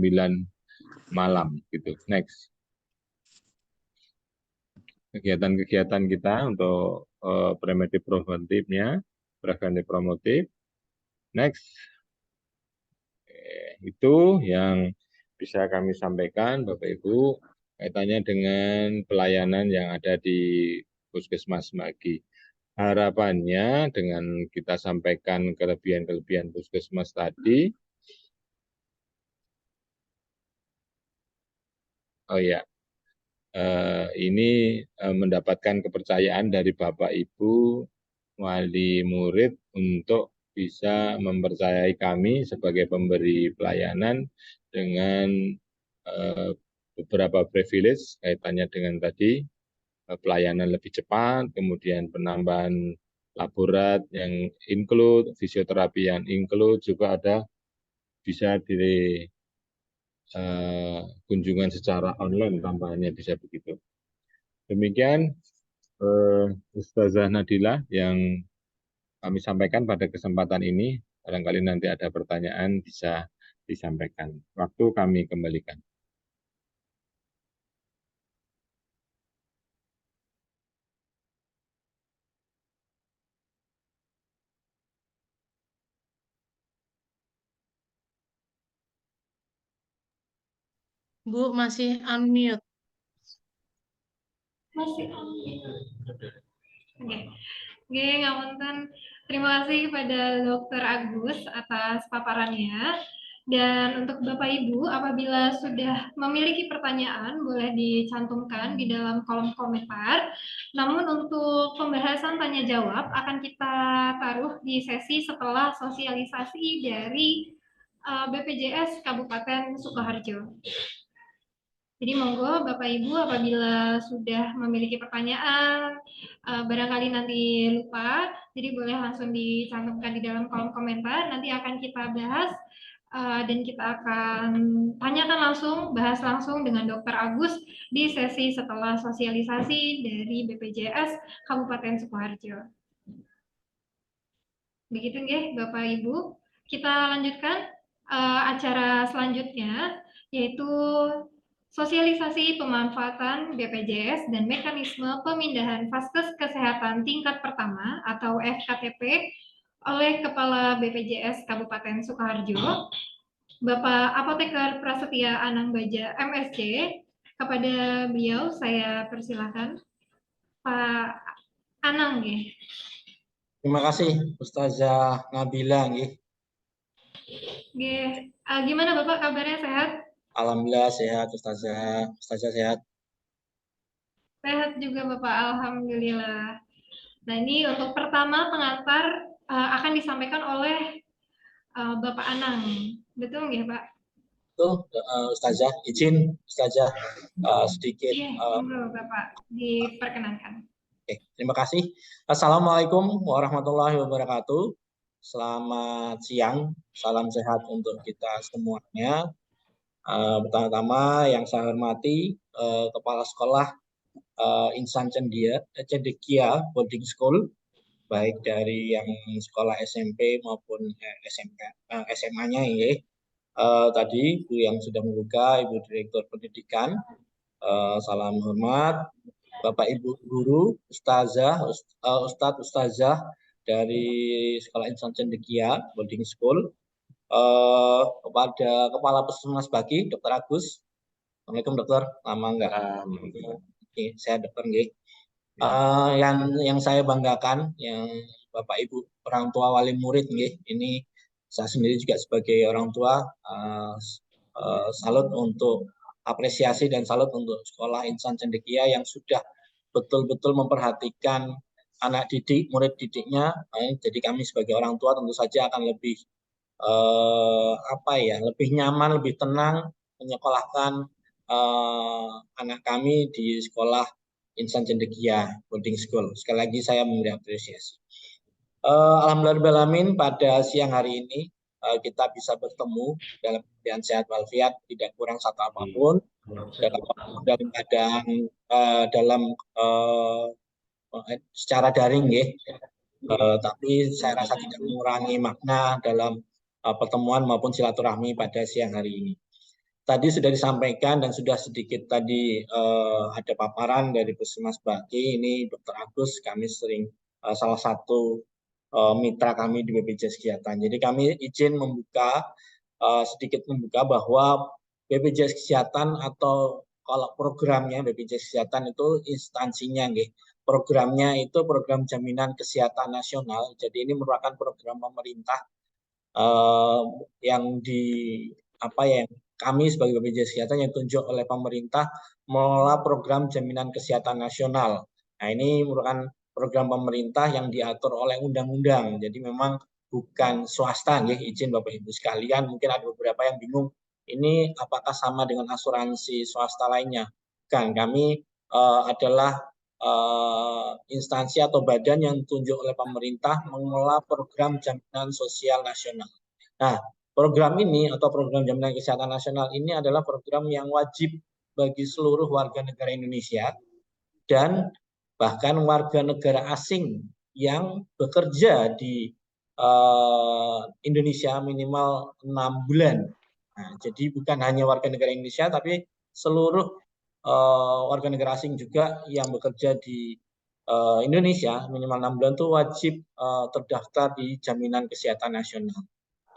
malam gitu. Next. Kegiatan-kegiatan kita untuk preventif promotifnya, preventif promotif. Next. Itu yang bisa kami sampaikan, Bapak Ibu, kaitannya dengan pelayanan yang ada di Puskesmas Semagi. Harapannya dengan kita sampaikan kelebihan-kelebihan Puskesmas tadi, ini mendapatkan kepercayaan dari Bapak Ibu wali murid untuk bisa mempercayai kami sebagai pemberi pelayanan dengan beberapa privilege kaitannya dengan tadi pelayanan lebih cepat, kemudian penambahan laborat yang include, fisioterapi yang include, juga ada bisa di kunjungan secara online tambahannya bisa begitu. Demikian Ustazah Nadila yang kami sampaikan pada kesempatan ini. Barangkali nanti ada pertanyaan bisa disampaikan. Waktu kami kembalikan. Bu, masih unmute. Masih. Oke. Oke, ngapunten. Terima kasih kepada Dr. Agus atas paparannya. Dan untuk Bapak Ibu, apabila sudah memiliki pertanyaan, boleh dicantumkan di dalam kolom komentar. Namun untuk pembahasan tanya jawab akan kita taruh di sesi setelah sosialisasi dari BPJS Kabupaten Sukoharjo. Jadi monggo Bapak Ibu apabila sudah memiliki pertanyaan, barangkali nanti lupa, jadi boleh langsung dicantumkan di dalam kolom komentar, nanti akan kita bahas dan kita akan tanyakan langsung, bahas langsung dengan Dr. Agus di sesi setelah sosialisasi dari BPJS Kabupaten Sukoharjo. Begitu nggih Bapak Ibu. Kita lanjutkan acara selanjutnya, yaitu sosialisasi pemanfaatan BPJS dan mekanisme pemindahan vaskes kesehatan tingkat pertama atau FKTP oleh Kepala BPJS Kabupaten Sukoharjo, Bapak Apoteker Prasetya Anang Baja MSc. Kepada beliau saya persilahkan. Pak Anang nggih. Terima kasih Ustazah Nabila nggih. Nggih. Gimana Bapak kabarnya, sehat? Alhamdulillah sehat Ustazah. Ustazah sehat. Sehat juga Bapak, alhamdulillah. Nah, ini untuk pertama pengantar akan disampaikan oleh Bapak Anang. Betul nggih, Pak? Betul, Ustazah. Izin Ustazah sedikit. Iya, Bapak, diperkenankan. Oke, terima kasih. Assalamualaikum warahmatullahi wabarakatuh. Selamat siang, salam sehat untuk kita semuanya. Pertama-tama yang saya hormati Kepala Sekolah Insan Cendekia Boarding School, baik dari yang sekolah SMP maupun SMA-nya ya. Tadi Ibu yang sudah membuka, Ibu Direktur Pendidikan, salam hormat. Bapak Ibu Guru, Ustazah, Ustadz, Ustazah dari Sekolah Insan Cendekia Boarding School, kepada Kepala Puskesmas Baki, Dr. Agus. Assalamualaikum Dokter, lama enggak? Oke, saya Dokter nggih. Yang saya banggakan, yang Bapak Ibu orang tua wali murid nggih, ini saya sendiri juga sebagai orang tua salut untuk apresiasi dan salut untuk Sekolah Insan Cendekia yang sudah betul-betul memperhatikan anak didik, murid didiknya. Jadi kami sebagai orang tua tentu saja akan lebih lebih nyaman, lebih tenang menyekolahkan anak kami di Sekolah Insan Cendekia Boarding School. Sekali lagi saya memberi apresiasi. Alhamdulillah pada siang hari ini kita bisa bertemu dalam keadaan sehat walafiat, tidak kurang satu apapun, dalam keadaan secara daring ya. Tapi saya rasa tidak mengurangi makna dalam pertemuan maupun silaturahmi pada siang hari ini. Tadi sudah disampaikan dan sudah sedikit tadi ada paparan dari Puskesmas Baki, ini Dr. Agus, kami sering salah satu mitra kami di BPJS Kesehatan. Jadi kami izin sedikit membuka bahwa BPJS Kesehatan atau kalau programnya BPJS Kesehatan itu instansinya, programnya itu program jaminan kesehatan nasional. Jadi ini merupakan program pemerintah yang kami sebagai BPJS Kesehatan yang ditunjuk oleh pemerintah mengelola program jaminan kesehatan nasional. Nah, ini merupakan program pemerintah yang diatur oleh undang-undang. Jadi memang bukan swasta, ya, izin Bapak Ibu sekalian. Mungkin ada beberapa yang bingung, ini apakah sama dengan asuransi swasta lainnya? Bukan, kami adalah instansi atau badan yang ditunjuk oleh pemerintah mengelola program jaminan sosial nasional. Nah, program ini atau program jaminan kesehatan nasional ini adalah program yang wajib bagi seluruh warga negara Indonesia dan bahkan warga negara asing yang bekerja di Indonesia minimal 6 bulan. Nah, jadi bukan hanya warga negara Indonesia, tapi seluruh warga negara asing juga yang bekerja di Indonesia minimal 6 bulan itu wajib terdaftar di jaminan kesehatan nasional.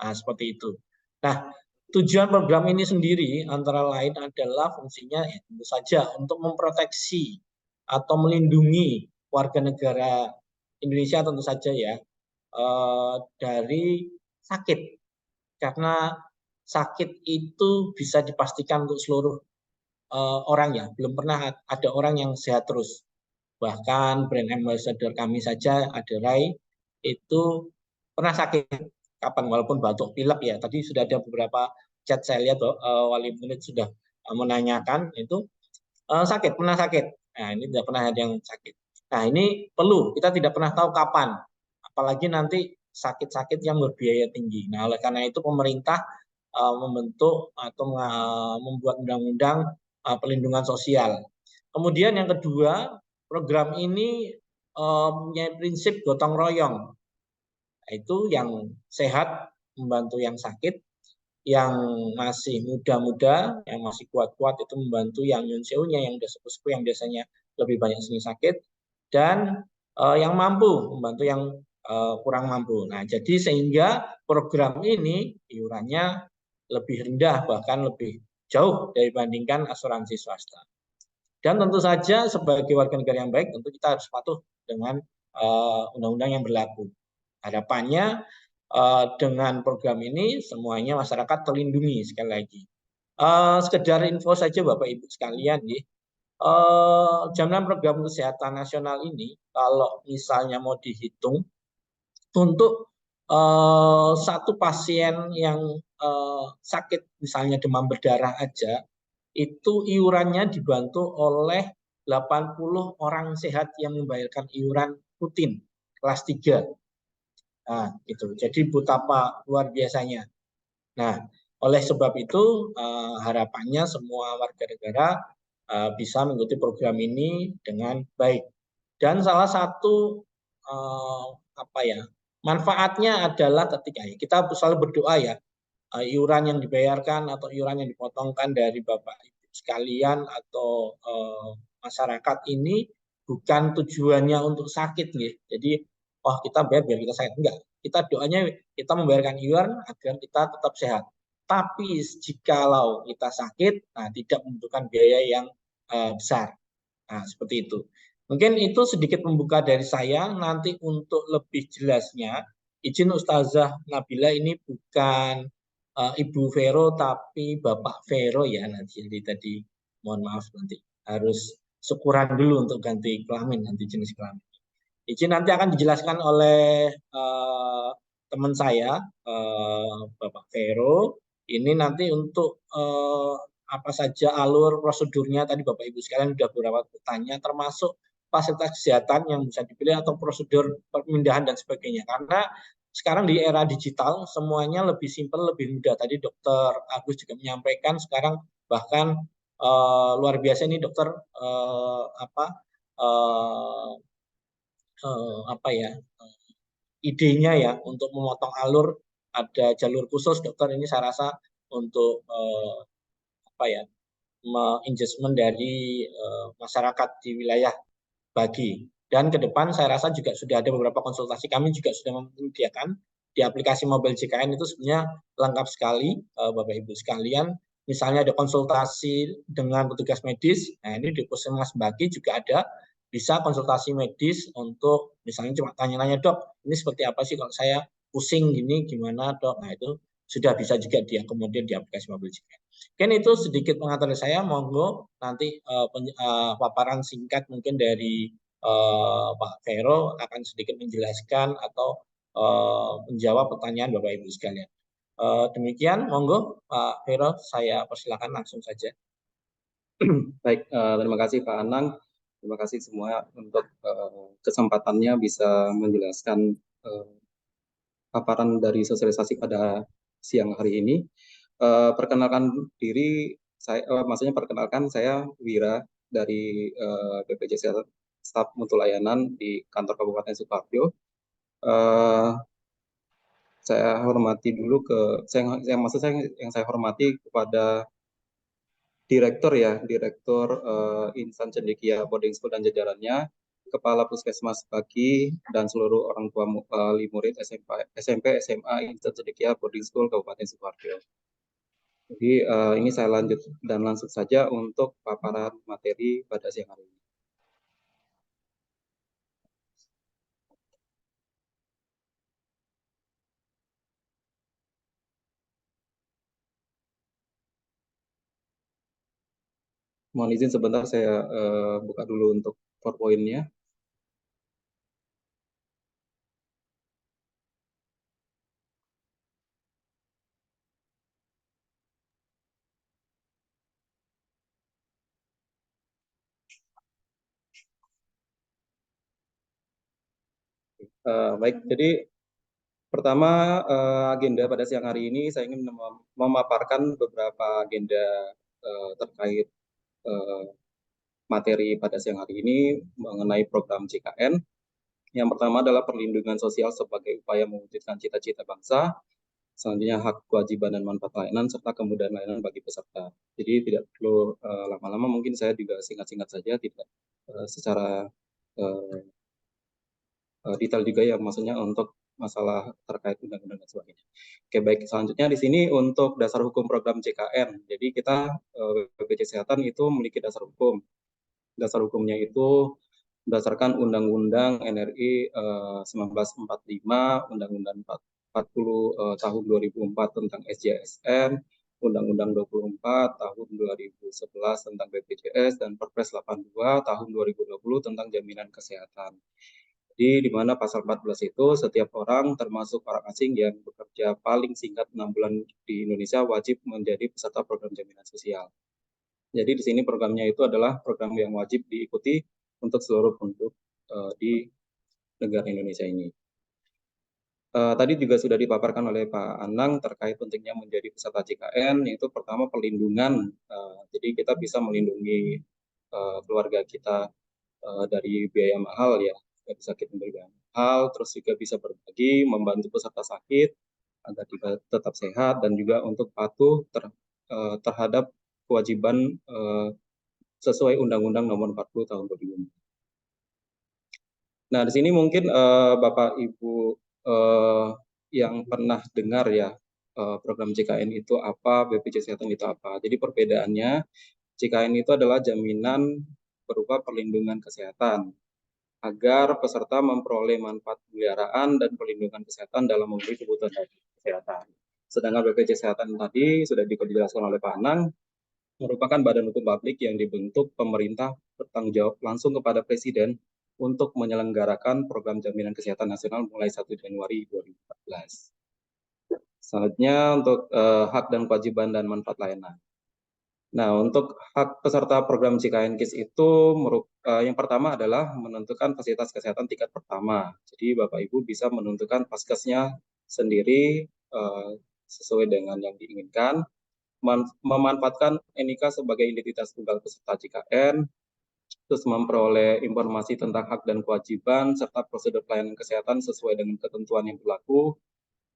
Nah, seperti itu. Nah, tujuan program ini sendiri antara lain adalah fungsinya tentu saja untuk memproteksi atau melindungi warga negara Indonesia tentu saja ya, dari sakit. Karena sakit itu bisa dipastikan untuk seluruh orang ya, belum pernah ada orang yang sehat terus. Bahkan brand ambassador kami saja, Aderai, itu pernah sakit kapan, walaupun batuk pilek ya. Tadi sudah ada beberapa chat saya lihat, wali murid sudah menanyakan itu sakit, pernah sakit. Nah, ini tidak pernah ada yang sakit. Nah, ini perlu, kita tidak pernah tahu kapan, apalagi nanti sakit-sakit yang berbiaya tinggi. Nah, oleh karena itu pemerintah membentuk atau membuat undang-undang perlindungan sosial. Kemudian yang kedua, program ini punya prinsip gotong royong. Itu yang sehat membantu yang sakit, yang masih muda-muda, yang masih kuat-kuat itu membantu yang nyun seunya, yang udah sepuh-sepuh, yang biasanya lebih banyak sering sakit, dan yang mampu membantu yang kurang mampu. Nah, jadi sehingga program ini iurannya lebih rendah, bahkan lebih jauh dibandingkan asuransi swasta. Dan tentu saja sebagai warga negara yang baik, tentu kita harus patuh dengan undang-undang yang berlaku. Harapannya dengan program ini semuanya masyarakat terlindungi sekali lagi. Sekedar info saja Bapak Ibu sekalian, jaminan program kesehatan nasional ini kalau misalnya mau dihitung untuk satu pasien yang sakit misalnya demam berdarah aja, itu iurannya dibantu oleh 80 orang sehat yang membayarkan iuran rutin kelas 3. Nah, gitu. Jadi betapa luar biasanya. Nah, oleh sebab itu harapannya semua warga negara bisa mengikuti program ini dengan baik. Dan salah satu manfaatnya adalah ketika kita selalu berdoa ya, iuran yang dibayarkan atau iuran yang dipotongkan dari Bapak Ibu sekalian atau masyarakat ini bukan tujuannya untuk sakit nih. Jadi kita bayar biar kita sakit, enggak. Kita doanya kita membayarkan iuran agar kita tetap sehat. Tapi jikalau kita sakit, nah tidak membutuhkan biaya yang besar. Nah, seperti itu. Mungkin itu sedikit membuka dari saya. Nanti untuk lebih jelasnya, izin Ustazah Nabila, ini bukan Ibu Vero tapi Bapak Vero ya nanti. Jadi tadi mohon maaf, nanti harus syukuran dulu untuk ganti kelamin, nanti jenis kelamin. Izin nanti akan dijelaskan oleh teman saya, Bapak Vero. Ini nanti untuk apa saja alur prosedurnya, tadi Bapak Ibu sekalian sudah beberapa bertanya, termasuk fasilitas kesehatan yang bisa dipilih atau prosedur pemindahan dan sebagainya. Karena sekarang di era digital semuanya lebih simpel, lebih mudah. Tadi Dokter Agus juga menyampaikan sekarang bahkan luar biasa ini dokter idenya ya untuk memotong alur, ada jalur khusus dokter ini saya rasa untuk engagement dari masyarakat di wilayah Bagi. Dan ke depan saya rasa juga sudah ada beberapa konsultasi, kami juga sudah menyediakan di aplikasi Mobile JKN itu sebenarnya lengkap sekali Bapak Ibu sekalian. Misalnya ada konsultasi dengan petugas medis, nah ini di Puskesmas Bagi juga ada, bisa konsultasi medis untuk misalnya cuma tanya-tanya, dok ini seperti apa sih kalau saya pusing gini gimana dok, nah itu sudah bisa juga diakomodir di aplikasi Mobile JKN. Mungkin itu sedikit pengantar saya, monggo nanti paparan singkat mungkin dari Pak Vero akan sedikit menjelaskan atau menjawab pertanyaan Bapak Ibu sekalian. Demikian, monggo Pak Vero, saya persilakan langsung saja. Baik, terima kasih Pak Anang. Terima kasih semua untuk kesempatannya bisa menjelaskan paparan dari sosialisasi pada siang hari ini. Perkenalkan diri, perkenalkan saya Wira dari BPJS Staf Mutu Layanan di kantor Kabupaten Sukoharjo. Saya hormati dulu yang saya hormati kepada Direktur Insan Cendekia Boarding School dan jajarannya, Kepala Puskesmas Bagi, dan seluruh orang tua murid SMP, SMA, Insan Cendekia Boarding School Kabupaten Sukoharjo. Jadi ini saya lanjut dan langsung saja untuk paparan materi pada siang hari ini. Mohon izin sebentar saya buka dulu untuk PowerPoint-nya. Baik, jadi pertama agenda pada siang hari ini saya ingin memaparkan beberapa agenda terkait materi pada siang hari ini mengenai program JKN. Yang pertama adalah perlindungan sosial sebagai upaya mewujudkan cita-cita bangsa. Selanjutnya hak, kewajiban, dan manfaat layanan, serta kemudahan layanan bagi peserta. Jadi tidak perlu lama-lama, mungkin saya juga singkat-singkat saja, tidak secara detail juga ya, maksudnya untuk masalah terkait undang-undang dan sebagainya. Oke, baik. Selanjutnya di sini untuk dasar hukum program JKN. Jadi kita BPJS Kesehatan itu memiliki dasar hukum. Dasar hukumnya itu berdasarkan Undang-Undang NRI 1945, Undang-Undang 40 tahun 2004 tentang SJSN, Undang-Undang 24 tahun 2011 tentang BPJS, dan Perpres 82 tahun 2020 tentang jaminan kesehatan. Jadi di mana pasal 14 itu setiap orang termasuk orang asing yang bekerja paling singkat 6 bulan di Indonesia wajib menjadi peserta program jaminan sosial. Jadi di sini programnya itu adalah program yang wajib diikuti untuk seluruh penduduk di negara Indonesia ini. Tadi juga sudah dipaparkan oleh Pak Anang terkait pentingnya menjadi peserta JKN, yaitu pertama perlindungan. Jadi kita bisa melindungi keluarga kita dari biaya mahal ya, dari sakit biaya mahal, terus juga bisa berbagi, membantu peserta sakit agar tetap sehat, dan juga untuk patuh terhadap kewajiban sesuai Undang-Undang Nomor 40 Tahun 2004. Nah, di sini mungkin Bapak Ibu yang pernah dengar ya program JKN itu apa, BPJS Kesehatan itu apa. Jadi perbedaannya, JKN itu adalah jaminan berupa perlindungan kesehatan agar peserta memperoleh manfaat pemeliharaan dan perlindungan kesehatan dalam memenuhi kebutuhan kesehatan. Sedangkan BPJS Kesehatan tadi sudah dijelaskan oleh Pak Anang, merupakan badan hukum publik yang dibentuk pemerintah bertanggung jawab langsung kepada Presiden untuk menyelenggarakan program jaminan kesehatan nasional mulai 1 Januari 2014. Selanjutnya untuk hak dan kewajiban dan manfaat layanan. Nah, untuk hak peserta program JKN KIS itu yang pertama adalah menentukan fasilitas kesehatan tingkat pertama. Jadi Bapak Ibu bisa menentukan paskesnya sendiri sesuai dengan yang diinginkan, memanfaatkan NIK sebagai identitas tunggal peserta JKN, terus memperoleh informasi tentang hak dan kewajiban serta prosedur pelayanan kesehatan sesuai dengan ketentuan yang berlaku,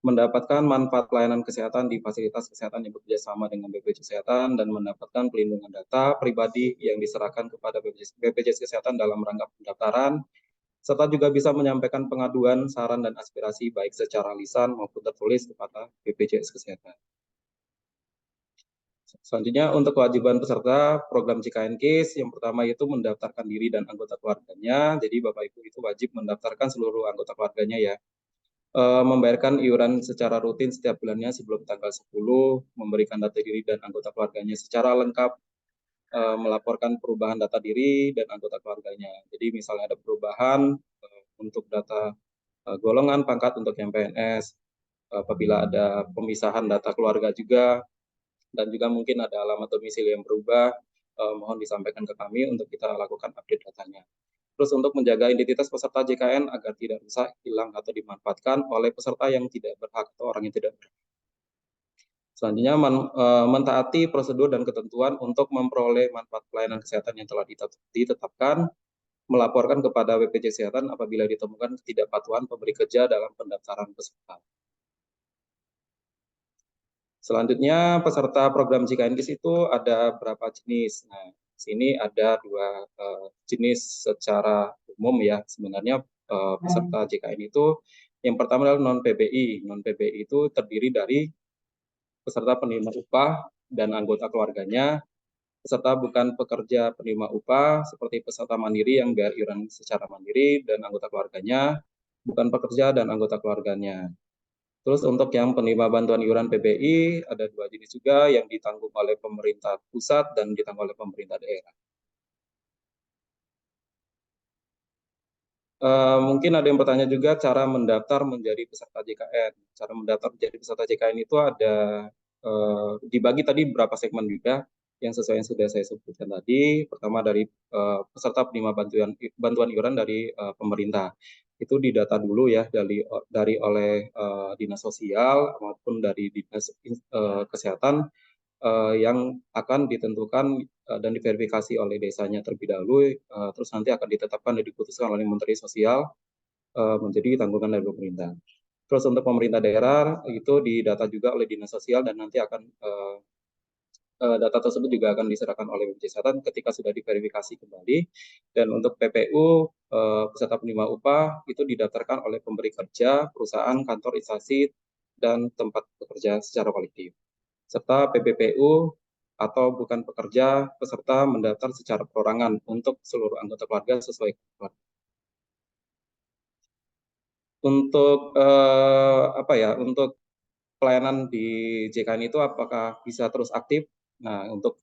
mendapatkan manfaat pelayanan kesehatan di fasilitas kesehatan yang bekerja sama dengan BPJS Kesehatan, dan mendapatkan pelindungan data pribadi yang diserahkan kepada BPJS Kesehatan dalam rangka pendaftaran, serta juga bisa menyampaikan pengaduan, saran, dan aspirasi baik secara lisan maupun tertulis kepada BPJS Kesehatan. Selanjutnya untuk kewajiban peserta program JKN KIS, yang pertama itu mendaftarkan diri dan anggota keluarganya. Jadi Bapak Ibu itu wajib mendaftarkan seluruh anggota keluarganya ya. Membayarkan iuran secara rutin setiap bulannya sebelum tanggal 10, memberikan data diri dan anggota keluarganya secara lengkap, melaporkan perubahan data diri dan anggota keluarganya. Jadi misalnya ada perubahan untuk data golongan pangkat untuk yang PNS, apabila ada pemisahan data keluarga juga, dan juga mungkin ada alamat domisili yang berubah, mohon disampaikan ke kami untuk kita lakukan update datanya. Terus untuk menjaga identitas peserta JKN agar tidak rusak, hilang, atau dimanfaatkan oleh peserta yang tidak berhak atau orang yang tidak berhak. Selanjutnya mentaati prosedur dan ketentuan untuk memperoleh manfaat pelayanan kesehatan yang telah ditetapkan, melaporkan kepada BPJS Kesehatan apabila ditemukan ketidakpatuhan pemberi kerja dalam pendaftaran peserta. Selanjutnya peserta program JKN KIS itu ada berapa jenis. Nah, di sini ada 2 jenis secara umum ya. Sebenarnya peserta JKN itu yang pertama adalah non-PBI. Non-PBI itu terdiri dari peserta penerima upah dan anggota keluarganya, peserta bukan pekerja penerima upah seperti peserta mandiri yang bayar iuran secara mandiri dan anggota keluarganya, bukan pekerja dan anggota keluarganya. Terus untuk yang penerima bantuan iuran PBI ada 2 jenis juga yang ditanggung oleh pemerintah pusat dan ditanggung oleh pemerintah daerah. Mungkin ada yang bertanya juga cara mendaftar menjadi peserta JKN. Cara mendaftar menjadi peserta JKN itu ada dibagi tadi beberapa segmen juga yang sesuai yang sudah saya sebutkan tadi. Pertama dari peserta penerima bantuan iuran dari pemerintah. Itu didata dulu ya dari oleh dinas sosial maupun dari dinas kesehatan yang akan ditentukan dan diverifikasi oleh desanya terlebih dahulu, terus nanti akan ditetapkan dan diputuskan oleh Menteri Sosial menjadi tanggungan dari pemerintah. Terus untuk pemerintah daerah itu didata juga oleh dinas sosial dan nanti akan data tersebut juga akan diserahkan oleh BPJS Kesehatan ketika sudah diverifikasi kembali. Dan untuk PPU peserta penerima upah itu didaftarkan oleh pemberi kerja, perusahaan, kantor, instansi, dan tempat bekerja secara kolektif. Serta PPPU atau bukan pekerja peserta mendaftar secara perorangan untuk seluruh anggota keluarga sesuai keluarga. Untuk untuk pelayanan di JKN itu apakah bisa terus aktif? Nah, untuk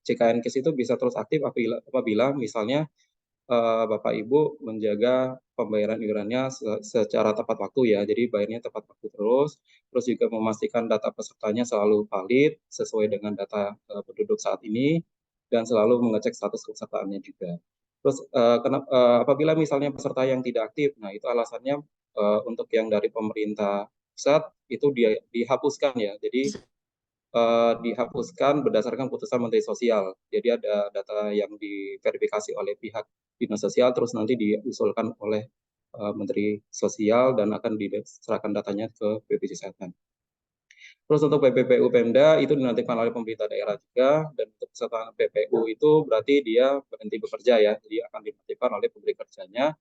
JKN KIS itu bisa terus aktif apabila misalnya Bapak Ibu menjaga pembayaran iurannya secara tepat waktu ya. Jadi bayarnya tepat waktu terus juga memastikan data pesertanya selalu valid sesuai dengan data penduduk saat ini dan selalu mengecek status kepesertaannya juga. Terus apabila misalnya peserta yang tidak aktif, nah itu alasannya untuk yang dari pemerintah pusat itu dihapuskan ya. Jadi dihapuskan berdasarkan putusan Menteri Sosial. Jadi ada data yang diverifikasi oleh pihak dinas sosial, terus nanti diusulkan oleh Menteri Sosial dan akan diserahkan datanya ke BPJS Kesehatan. Terus untuk PPPU Pemda itu dinantikan oleh pemerintah daerah juga, dan untuk peserta PPU itu berarti dia berhenti bekerja ya, jadi akan dinantikan oleh pemberi kerjanya.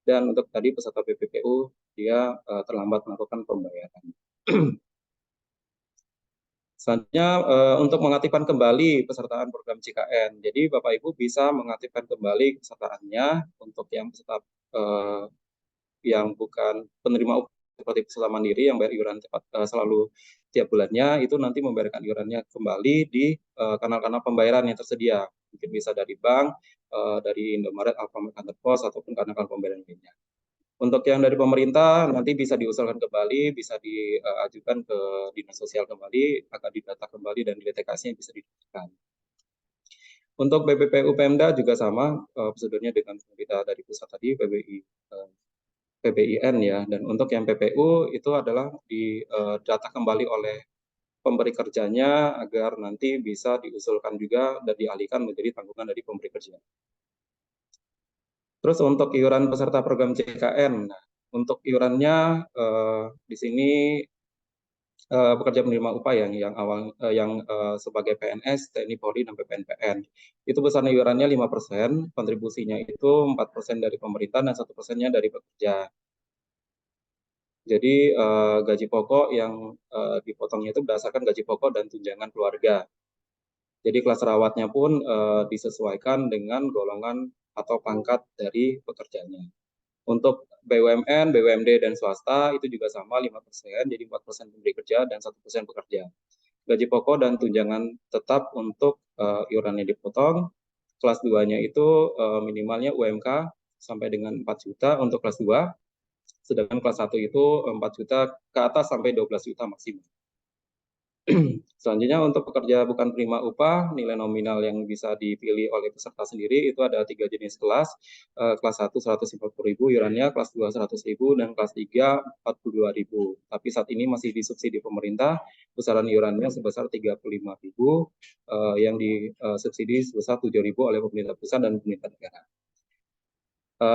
Dan untuk tadi peserta PPPU dia terlambat melakukan pembayaran. Selanjutnya untuk mengaktifkan kembali pesertaan program JKN. Jadi Bapak Ibu bisa mengaktifkan kembali pesertaannya untuk yang peserta yang bukan penerima upah seperti peserta mandiri yang bayar iuran selalu tiap bulannya, itu nanti membayarkan iurannya kembali di kanal-kanal pembayaran yang tersedia. Mungkin bisa dari bank, dari Indomaret, Alfamart, Kantor Pos, ataupun kanal-kanal pembayaran lainnya. Untuk yang dari pemerintah nanti bisa diusulkan kembali, bisa diajukan ke dinas sosial kembali, akan didata kembali dan nilai bisa didapatkan. Untuk BPPU Pemda juga sama prosedurnya dengan pemerintah dari pusat tadi, PBIN ya. Dan untuk yang PPU itu adalah didata kembali oleh pemberi kerjanya agar nanti bisa diusulkan juga dan dialihkan menjadi tanggungan dari pemberi kerja. Terus untuk iuran peserta program JKN, nah, untuk iurannya di sini pekerja penerima upah yang sebagai PNS, TNI Polri dan PPNPN. Itu besarnya iurannya 5%, kontribusinya itu 4% dari pemerintah dan 1%-nya dari pekerja. Jadi gaji pokok yang dipotongnya itu berdasarkan gaji pokok dan tunjangan keluarga. Jadi kelas rawatnya pun disesuaikan dengan golongan atau pangkat dari pekerjanya. Untuk BUMN, BUMD, dan swasta itu juga sama 5%, jadi 4% pemberi kerja dan 1% pekerja. Gaji pokok dan tunjangan tetap untuk iurannya dipotong. Kelas 2-nya itu minimalnya UMK sampai dengan 4 juta untuk kelas 2, sedangkan kelas 1 itu 4 juta ke atas sampai 12 juta maksimum. Selanjutnya untuk pekerja bukan penerima upah, nilai nominal yang bisa dipilih oleh peserta sendiri itu ada 3 jenis kelas. Kelas 1 140.000 iurannya, kelas 2 100.000, dan kelas 3 42.000. Tapi saat ini masih disubsidi pemerintah, besaran iurannya sebesar 35.000 yang disubsidi sebesar 7.000 oleh pemerintah pusat dan pemerintah daerah.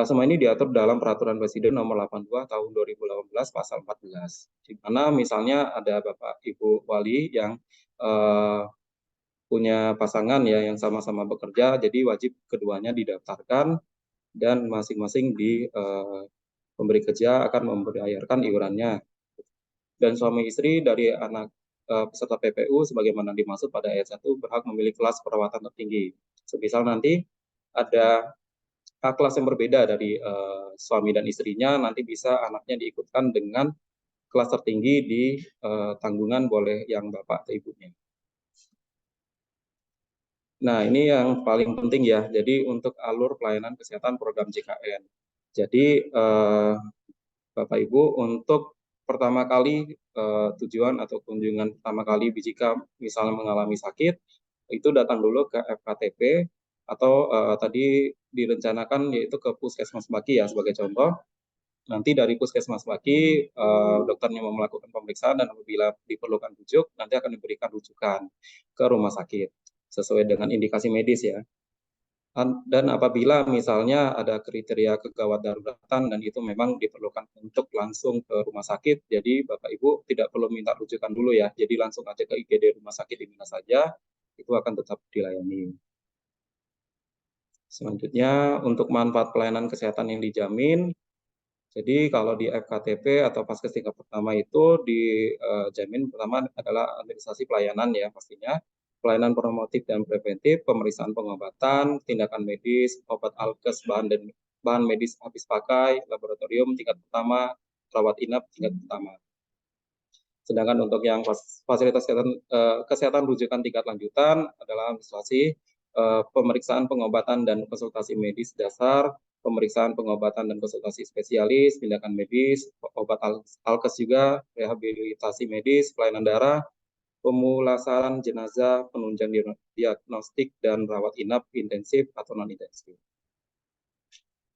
Semua ini diatur dalam Peraturan Presiden Nomor 82 Tahun 2018 Pasal 14. Di mana misalnya ada Bapak Ibu Wali yang punya pasangan ya yang sama-sama bekerja, jadi wajib keduanya didaftarkan dan masing-masing di pemberi kerja akan membayarkan iurannya. Dan suami istri dari anak peserta PPU sebagaimana dimaksud pada ayat 1 berhak memilih kelas perawatan tertinggi. Semisal nanti ada kelas yang berbeda dari suami dan istrinya, nanti bisa anaknya diikutkan dengan kelas tertinggi di tanggungan boleh yang Bapak atau Ibunya. Nah, ini yang paling penting ya. Jadi untuk alur pelayanan kesehatan program JKN. Jadi Bapak Ibu, untuk pertama kali tujuan atau kunjungan pertama kali jika misalnya mengalami sakit, itu datang dulu ke FKTP atau tadi direncanakan yaitu ke Puskesmas Baki ya sebagai contoh. Nanti dari Puskesmas Baki dokternya mau melakukan pemeriksaan dan apabila diperlukan rujuk nanti akan diberikan rujukan ke rumah sakit sesuai dengan indikasi medis ya. Dan apabila misalnya ada kriteria kegawat daruratan dan itu memang diperlukan untuk langsung ke rumah sakit, jadi Bapak Ibu tidak perlu minta rujukan dulu ya, jadi langsung aja ke IGD rumah sakit di mana saja, itu akan tetap dilayani. Selanjutnya, untuk manfaat pelayanan kesehatan yang dijamin, jadi kalau di FKTP atau Paskes tingkat pertama itu dijamin pertama adalah administrasi pelayanan ya pastinya, pelayanan promotif dan preventif, pemeriksaan pengobatan, tindakan medis, obat alkes, bahan medis habis pakai, laboratorium tingkat pertama, rawat inap tingkat pertama. Sedangkan untuk yang fasilitas kesehatan rujukan tingkat lanjutan adalah administrasi, pemeriksaan pengobatan dan konsultasi medis dasar, pemeriksaan pengobatan dan konsultasi spesialis, tindakan medis, obat alkes juga, rehabilitasi medis, pelayanan darah, pemulasaran jenazah, penunjang diagnostik, dan rawat inap intensif atau non-intensif.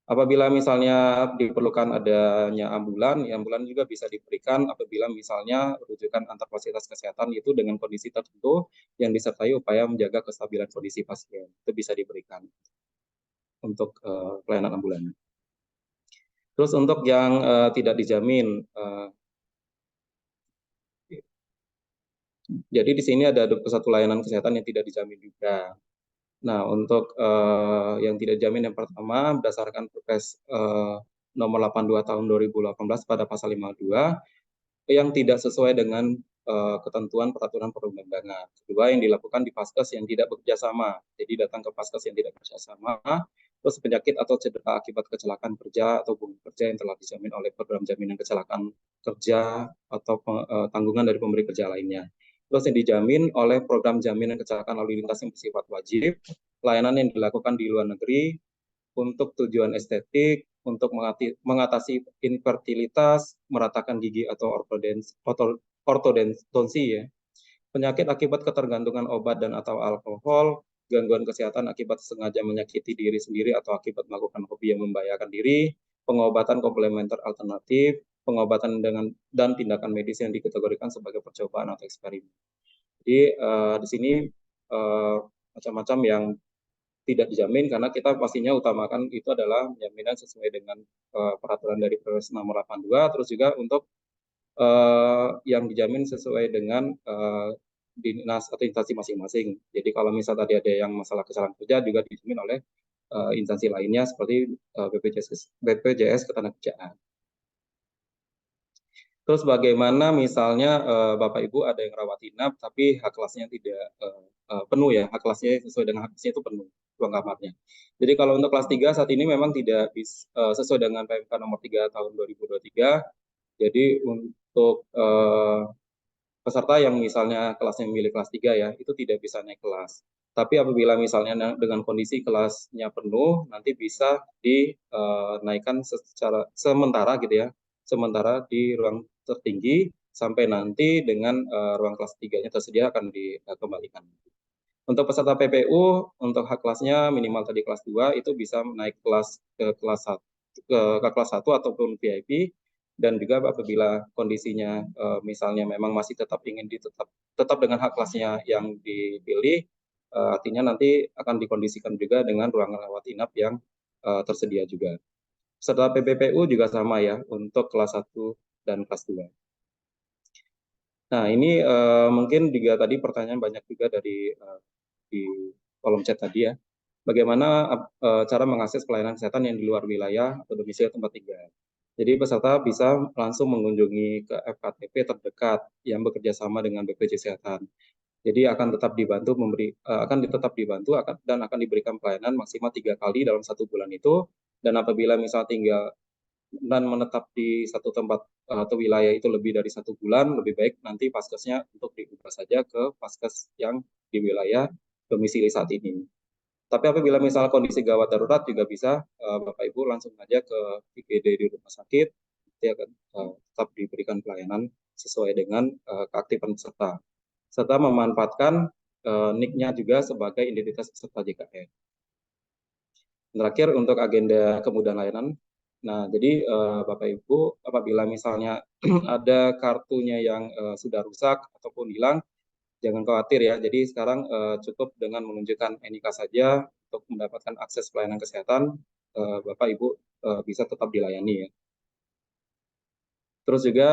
Apabila misalnya diperlukan adanya ambulan, ambulan juga bisa diberikan apabila misalnya rujukan antar fasilitas kesehatan itu dengan kondisi tertentu yang disertai upaya menjaga kestabilan kondisi pasien. Itu bisa diberikan untuk pelayanan ambulan. Terus untuk yang tidak dijamin, jadi di sini ada 21 layanan kesehatan yang tidak dijamin juga. Nah, untuk yang tidak dijamin yang pertama berdasarkan Perpres nomor 82 tahun 2018 pada pasal 52 yang tidak sesuai dengan ketentuan peraturan perundang-undangan. Kedua, yang dilakukan di Paskes yang tidak bekerja sama. Jadi datang ke Paskes yang tidak bekerja sama. Terus penyakit atau cedera akibat kecelakaan kerja atau hubungan kerja yang telah dijamin oleh program jaminan kecelakaan kerja atau tanggungan dari pemberi kerja lainnya. Terus yang dijamin oleh program jaminan kecelakaan lalu lintas yang bersifat wajib, layanan yang dilakukan di luar negeri untuk tujuan estetik, untuk mengatasi infertilitas, meratakan gigi atau ortodonsi ya, penyakit akibat ketergantungan obat dan atau alkohol, gangguan kesehatan akibat sengaja menyakiti diri sendiri atau akibat melakukan hobi yang membahayakan diri, pengobatan komplementer alternatif, pengobatan dan tindakan medis yang dikategorikan sebagai percobaan atau eksperimen. Jadi di sini macam-macam yang tidak dijamin karena kita pastinya utamakan itu adalah jaminan sesuai dengan peraturan dari Perpres nomor 82, terus juga untuk yang dijamin sesuai dengan dinas atau instansi masing-masing. Jadi kalau misal tadi ada yang masalah kecelakaan kerja juga dijamin oleh instansi lainnya seperti BPJS Ketenagakerjaan. Terus bagaimana misalnya Bapak Ibu ada yang rawat inap tapi hak kelasnya tidak penuh ya, hak kelasnya sesuai dengan hak kelasnya itu penuh ruang kamarnya. Jadi kalau untuk kelas 3 saat ini memang tidak sesuai dengan PMK nomor 3 tahun 2023. Jadi untuk peserta yang misalnya kelasnya milik kelas 3 ya, itu tidak bisa naik kelas. Tapi apabila misalnya dengan kondisi kelasnya penuh, nanti bisa dinaikkan secara sementara gitu ya, sementara di ruang tertinggi sampai nanti dengan ruang kelas 3-nya tersedia akan dikembalikan. Untuk peserta PPU, untuk hak kelasnya minimal tadi kelas 2 itu bisa naik kelas ke kelas 1 ataupun VIP, dan juga apabila kondisinya misalnya memang masih tetap ingin tetap dengan hak kelasnya yang dipilih, artinya nanti akan dikondisikan juga dengan ruangan rawat inap yang tersedia juga. Peserta PPPU juga sama ya untuk kelas 1 dan kelas 2. Nah, ini mungkin juga tadi pertanyaan banyak juga dari di kolom chat tadi ya. Bagaimana cara mengakses pelayanan kesehatan yang di luar wilayah atau domisili tempat tinggal. Jadi peserta bisa langsung mengunjungi ke FKTP terdekat yang bekerja sama dengan BPJS Kesehatan. Jadi akan tetap dibantu dan akan diberikan pelayanan maksimal 3 kali dalam 1 bulan itu. Dan apabila misal tinggal dan menetap di satu tempat atau wilayah itu lebih dari 1 bulan, lebih baik nanti Paskesnya untuk diubah saja ke Paskes yang di wilayah domisili saat ini. Tapi apabila misal kondisi gawat darurat juga bisa Bapak Ibu langsung aja ke IGD di rumah sakit, nanti akan tetap diberikan pelayanan sesuai dengan keaktifan peserta. Serta memanfaatkan NIK-nya juga sebagai identitas peserta JKN. Terakhir untuk agenda kemudahan layanan. Nah, jadi Bapak Ibu apabila misalnya ada kartunya yang sudah rusak ataupun hilang, jangan khawatir ya. Jadi sekarang cukup dengan menunjukkan NIK saja untuk mendapatkan akses pelayanan kesehatan, Bapak Ibu bisa tetap dilayani ya. Terus juga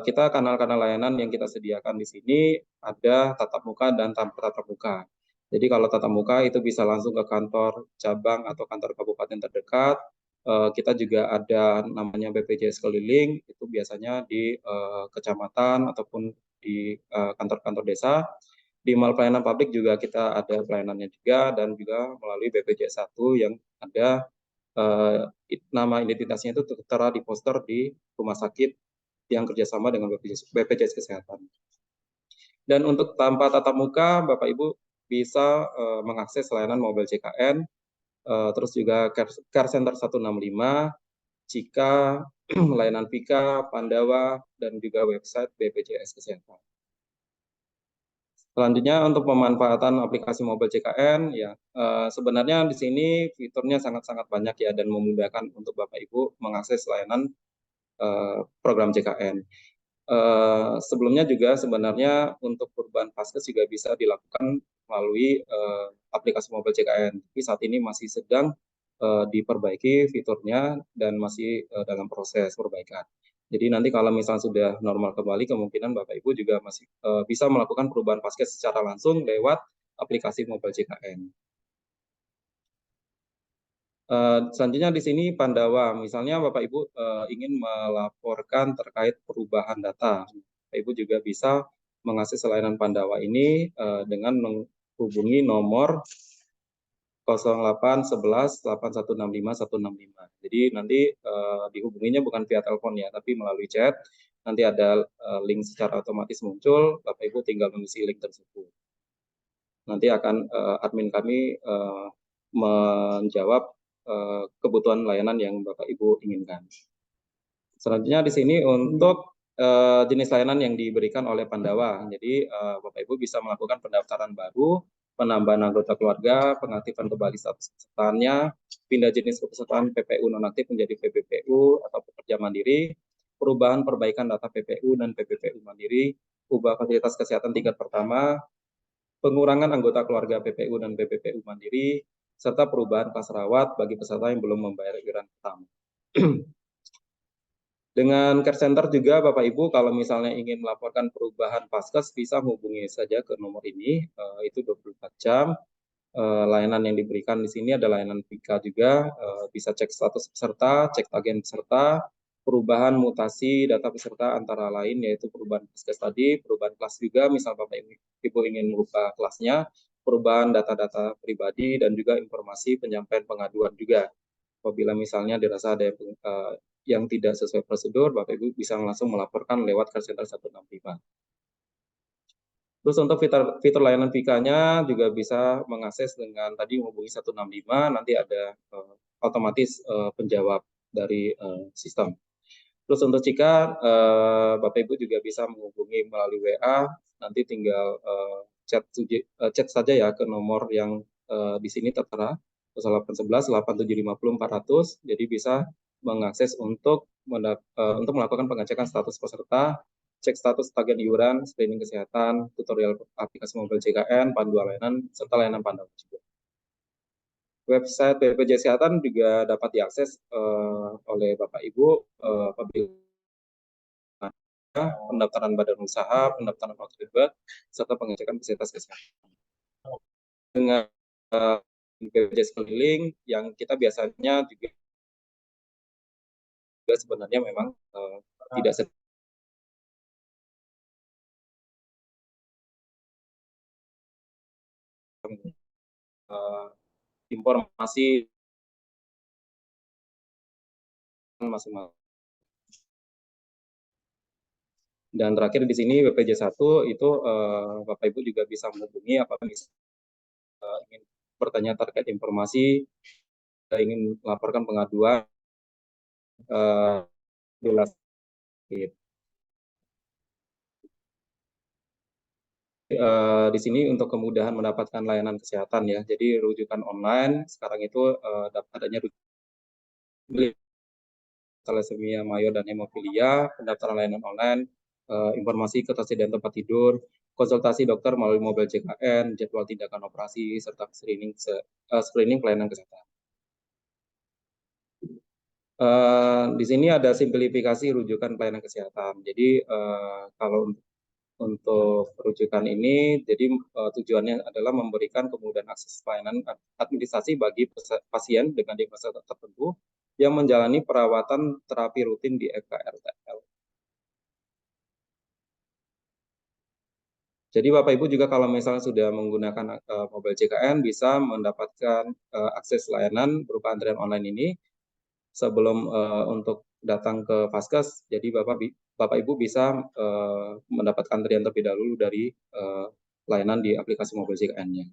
kita kanal-kanal layanan yang kita sediakan di sini ada tatap muka dan tanpa tatap muka. Jadi kalau tatap muka itu bisa langsung ke kantor cabang atau kantor kabupaten terdekat. Kita juga ada namanya BPJS keliling, itu biasanya di kecamatan ataupun di kantor-kantor desa. Di mal pelayanan publik juga kita ada pelayanannya juga dan juga melalui BPJS 1 yang ada nama identitasnya itu tertera di poster di rumah sakit yang kerjasama dengan BPJS Kesehatan. Dan untuk tanpa tatap muka, Bapak Ibu bisa mengakses layanan mobile JKN, terus juga Care Center 165, Cika, layanan Pika, Pandawa, dan juga website BPJS Kesehatan. Selanjutnya untuk pemanfaatan aplikasi mobile JKN, ya sebenarnya di sini fiturnya sangat-sangat banyak ya dan memudahkan untuk Bapak Ibu mengakses layanan program JKN. Sebelumnya juga sebenarnya untuk perubahan Paskes juga bisa dilakukan melalui aplikasi mobile JKN. Tapi saat ini masih sedang diperbaiki fiturnya dan masih dalam proses perbaikan. Jadi nanti kalau misalnya sudah normal kembali, kemungkinan Bapak Ibu juga masih bisa melakukan perubahan Paskes secara langsung lewat aplikasi mobile JKN. Selanjutnya di sini Pandawa, misalnya Bapak Ibu ingin melaporkan terkait perubahan data, Bapak Ibu juga bisa mengakses layanan Pandawa ini dengan menghubungi nomor 0811 8165 165. Jadi nanti dihubunginya bukan via telepon ya, tapi melalui chat. Nanti ada link secara otomatis muncul, Bapak Ibu tinggal mengisi link tersebut. Nanti akan admin kami menjawab kebutuhan layanan yang Bapak Ibu inginkan. Selanjutnya di sini untuk jenis layanan yang diberikan oleh Pandawa. Jadi Bapak Ibu bisa melakukan pendaftaran baru, penambahan anggota keluarga, pengaktifan kembali status pesertaannya, pindah jenis kepesertaan PPU nonaktif menjadi PPPU atau pekerja mandiri, perubahan perbaikan data PPU dan PPPU mandiri, ubah fasilitas kesehatan tingkat pertama, pengurangan anggota keluarga PPU dan PPPU mandiri, serta perubahan kelas rawat bagi peserta yang belum membayar iuran pertama. Dengan Care Center juga Bapak Ibu kalau misalnya ingin melaporkan perubahan Paskes bisa menghubungi saja ke nomor ini, itu 24 jam. Layanan yang diberikan di sini ada layanan Pika juga, bisa cek status peserta, cek tagihan peserta, perubahan mutasi data peserta antara lain yaitu perubahan Paskes tadi, perubahan kelas juga, misal Bapak Ibu ingin mengubah kelasnya, perubahan data-data pribadi dan juga informasi penyampaian pengaduan juga. Apabila misalnya dirasa ada yang tidak sesuai prosedur, Bapak Ibu bisa langsung melaporkan lewat Care Center 165. Terus untuk fitur layanan Pika-nya juga bisa mengakses dengan tadi menghubungi 165, nanti ada otomatis penjawab dari sistem. Terus untuk Cika, Bapak Ibu juga bisa menghubungi melalui WA, nanti tinggal chat saja ya ke nomor yang di sini tertera, 0811 8750 400, jadi bisa mengakses untuk melakukan pengecekan status peserta, cek status tagihan iuran, screening kesehatan, tutorial aplikasi mobile JKN, panduan layanan, serta layanan Pandawa juga. Website BPJS Kesehatan juga dapat diakses oleh Bapak Ibu apabila pendaftaran badan usaha, pendaftaran outlet, serta pengecekan fasilitas kesehatan. Dengan BPJS keliling yang kita biasanya juga sebenarnya memang tidak informasi masing-masing. Dan terakhir di sini BPJ 1 itu Bapak Ibu juga bisa menghubungi apabila ingin bertanya terkait informasi, ingin melaporkan pengaduan, jelas. Di sini untuk kemudahan mendapatkan layanan kesehatan ya. Jadi rujukan online sekarang itu adanya rujukan thalassemia mayor dan hemofilia, pendaftaran layanan online, informasi ketersediaan tempat tidur, konsultasi dokter melalui mobile JKN, jadwal tindakan operasi serta screening pelayanan kesehatan. Di sini ada simplifikasi rujukan pelayanan kesehatan. Jadi kalau untuk rujukan ini, jadi tujuannya adalah memberikan kemudahan akses pelayanan administrasi bagi pasien dengan diagnosa tertentu yang menjalani perawatan terapi rutin di FKRTL. Jadi Bapak Ibu juga kalau misalnya sudah menggunakan mobile JKN bisa mendapatkan akses layanan berupa antrian online ini sebelum untuk datang ke Vaskes. Jadi Bapak Ibu bisa mendapatkan antrian terlebih dahulu dari layanan di aplikasi mobile JKN-nya.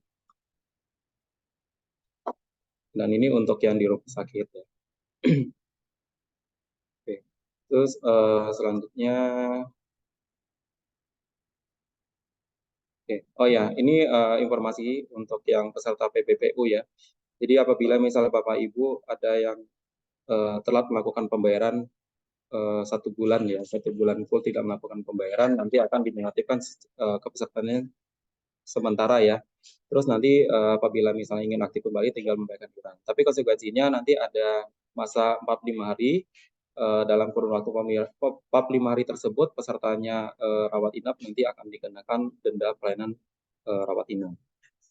Dan ini untuk yang di rumah sakit ya. Oke. Terus selanjutnya, oh ya, ini informasi untuk yang peserta PPPU ya. Jadi apabila misalnya Bapak Ibu ada yang telat melakukan pembayaran 1 bulan ya, 1 bulan full tidak melakukan pembayaran, nanti akan dinonaktifkan kepesertaannya sementara ya. Terus nanti apabila misalnya ingin aktif kembali tinggal membayarkan iuran. Tapi konsekuensinya nanti ada masa 45 hari, dalam kurun waktu 45 hari tersebut pesertanya rawat inap nanti akan dikenakan denda pelayanan rawat inap.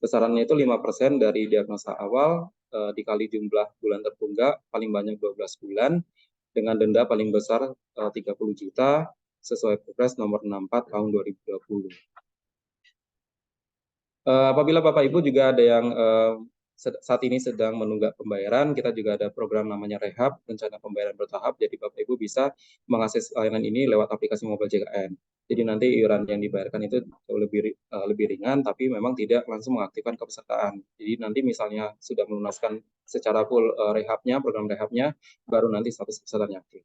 Besarannya itu 5% dari diagnosa awal dikali jumlah bulan tertunggak paling banyak 12 bulan dengan denda paling besar 30 juta sesuai Perpres nomor 64 tahun 2020. Apabila Bapak Ibu juga ada yang saat ini sedang menunggak pembayaran, kita juga ada program namanya Rehab, rencana pembayaran bertahap. Jadi Bapak Ibu bisa mengakses layanan ini lewat aplikasi mobile JKN. Jadi nanti iuran yang dibayarkan itu lebih ringan, tapi memang tidak langsung mengaktifkan kepesertaan. Jadi nanti misalnya sudah melunaskan secara full rehabnya, program rehabnya, baru nanti status pesertanya aktif.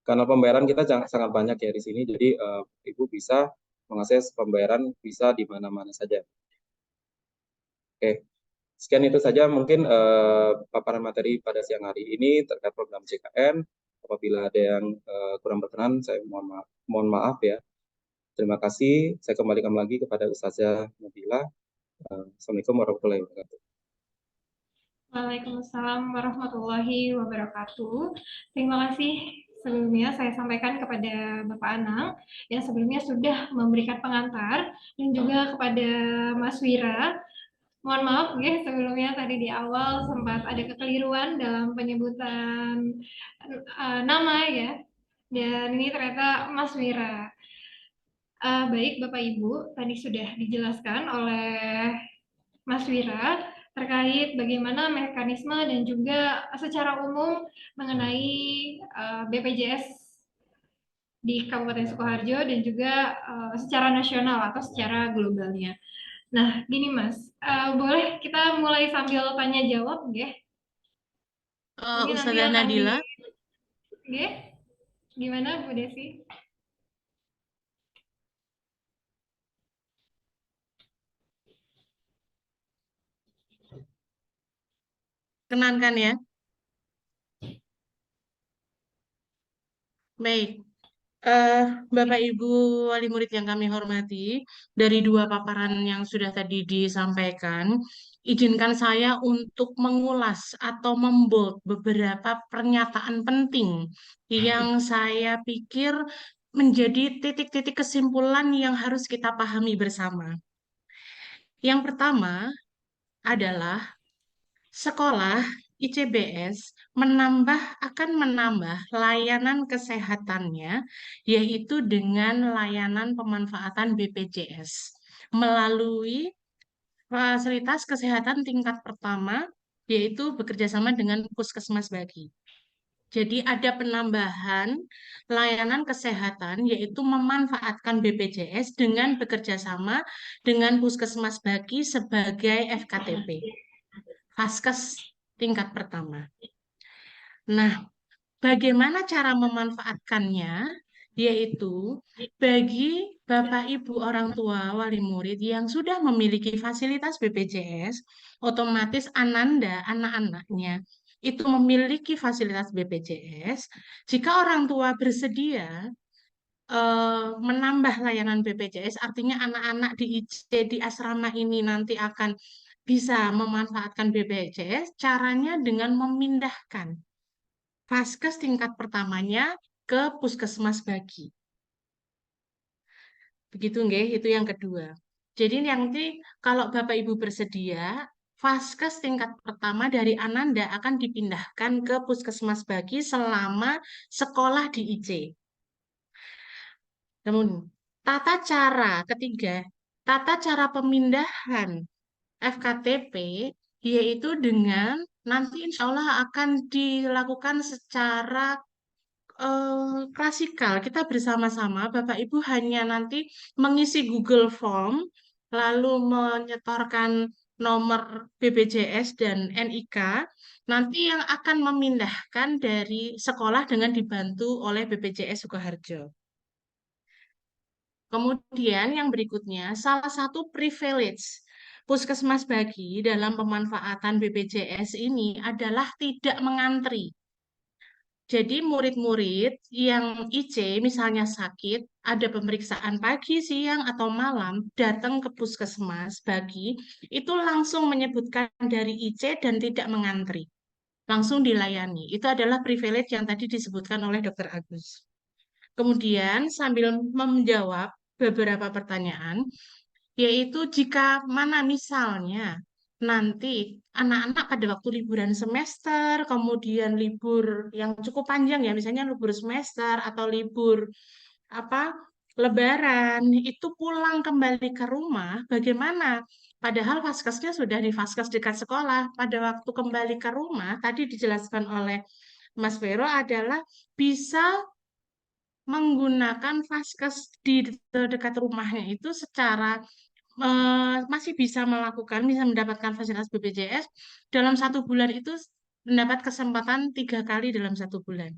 Karena pembayaran kita sangat banyak ya di sini, jadi Ibu bisa mengakses pembayaran bisa di mana-mana saja. Oke, sekian itu saja mungkin paparan materi pada siang hari ini terkait program JKN. Apabila ada yang kurang berkenan, saya mohon maaf ya. Terima kasih. Saya kembalikan lagi kepada Ustazah Nabila. Assalamualaikum warahmatullahi wabarakatuh. Waalaikumsalam warahmatullahi wabarakatuh. Terima kasih sebelumnya saya sampaikan kepada Bapak Anang yang sebelumnya sudah memberikan pengantar dan juga kepada Mas Wira. Mohon maaf ya sebelumnya tadi di awal sempat ada kekeliruan dalam penyebutan nama ya. Dan ini ternyata Mas Wira. Baik Bapak Ibu, tadi sudah dijelaskan oleh Mas Wira terkait bagaimana mekanisme dan juga secara umum mengenai BPJS di Kabupaten Sukoharjo dan juga secara nasional atau secara globalnya. Nah, gini Mas, boleh kita mulai sambil tanya jawab, nggih? Ustazah Nadila. Nggih? Gimana Bu Desi? Kenankan ya. Baik. Bapak Ibu wali murid yang kami hormati, dari 2 paparan yang sudah tadi disampaikan, izinkan saya untuk mengulas atau membold beberapa pernyataan penting yang saya pikir menjadi titik-titik kesimpulan yang harus kita pahami bersama. Yang pertama adalah sekolah ICBS akan menambah layanan kesehatannya, yaitu dengan layanan pemanfaatan BPJS melalui fasilitas kesehatan tingkat pertama, yaitu bekerjasama dengan Puskesmas Bagi. Jadi ada penambahan layanan kesehatan yaitu memanfaatkan BPJS dengan bekerja sama dengan Puskesmas Bagi sebagai FKTP, Vaskes tingkat pertama. Nah, bagaimana cara memanfaatkannya? Yaitu bagi Bapak Ibu orang tua wali murid yang sudah memiliki fasilitas BPJS, otomatis Ananda, anak-anaknya, itu memiliki fasilitas BPJS. Jika orang tua bersedia menambah layanan BPJS, artinya anak-anak di IC di asrama ini nanti akan bisa memanfaatkan BPJS, caranya dengan memindahkan Vaskes tingkat pertamanya ke Puskesmas Bagi. Begitu nggih, itu yang kedua. Jadi nanti kalau Bapak Ibu bersedia, Vaskes tingkat pertama dari Ananda akan dipindahkan ke Puskesmas Bagi selama sekolah di IC. Namun, tata cara pemindahan FKTP yaitu dengan nanti insya Allah akan dilakukan secara klasikal. Kita bersama-sama, Bapak Ibu hanya nanti mengisi Google Form, lalu menyetorkan nomor BPJS dan NIK, nanti yang akan memindahkan dari sekolah dengan dibantu oleh BPJS Sukoharjo. Kemudian yang berikutnya, salah satu privilege Puskesmas Bagi dalam pemanfaatan BPJS ini adalah tidak mengantri. Jadi murid-murid yang IC misalnya sakit, ada pemeriksaan pagi, siang, atau malam, datang ke Puskesmas Bagi, itu langsung menyebutkan dari IC dan tidak mengantri. Langsung dilayani. Itu adalah privilege yang tadi disebutkan oleh Dr. Agus. Kemudian sambil menjawab beberapa pertanyaan, yaitu jika mana misalnya nanti anak-anak pada waktu liburan semester, kemudian libur yang cukup panjang ya, misalnya libur semester atau libur apa Lebaran, itu pulang kembali ke rumah, bagaimana? Padahal vaskesnya sudah di vaskes dekat sekolah. Pada waktu kembali ke rumah, tadi dijelaskan oleh Mas Vero adalah bisa menggunakan vaskes di dekat rumahnya itu secara masih bisa mendapatkan fasilitas BPJS dalam 1 bulan itu mendapat kesempatan 3 kali dalam 1 bulan.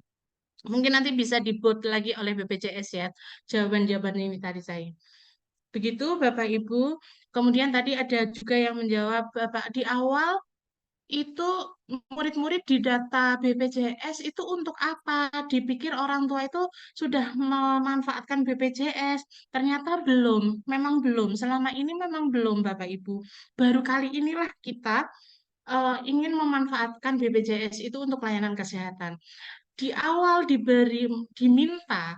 Mungkin nanti bisa dibuat lagi oleh BPJS ya jawaban-jawaban ini tadi saya. Begitu Bapak Ibu. Kemudian tadi ada juga yang menjawab Bapak di awal itu murid-murid di data BPJS itu untuk apa? Dipikir orang tua itu sudah memanfaatkan BPJS. Ternyata belum, memang belum. Selama ini memang belum, Bapak Ibu. Baru kali inilah kita ingin memanfaatkan BPJS itu untuk layanan kesehatan. Di awal diminta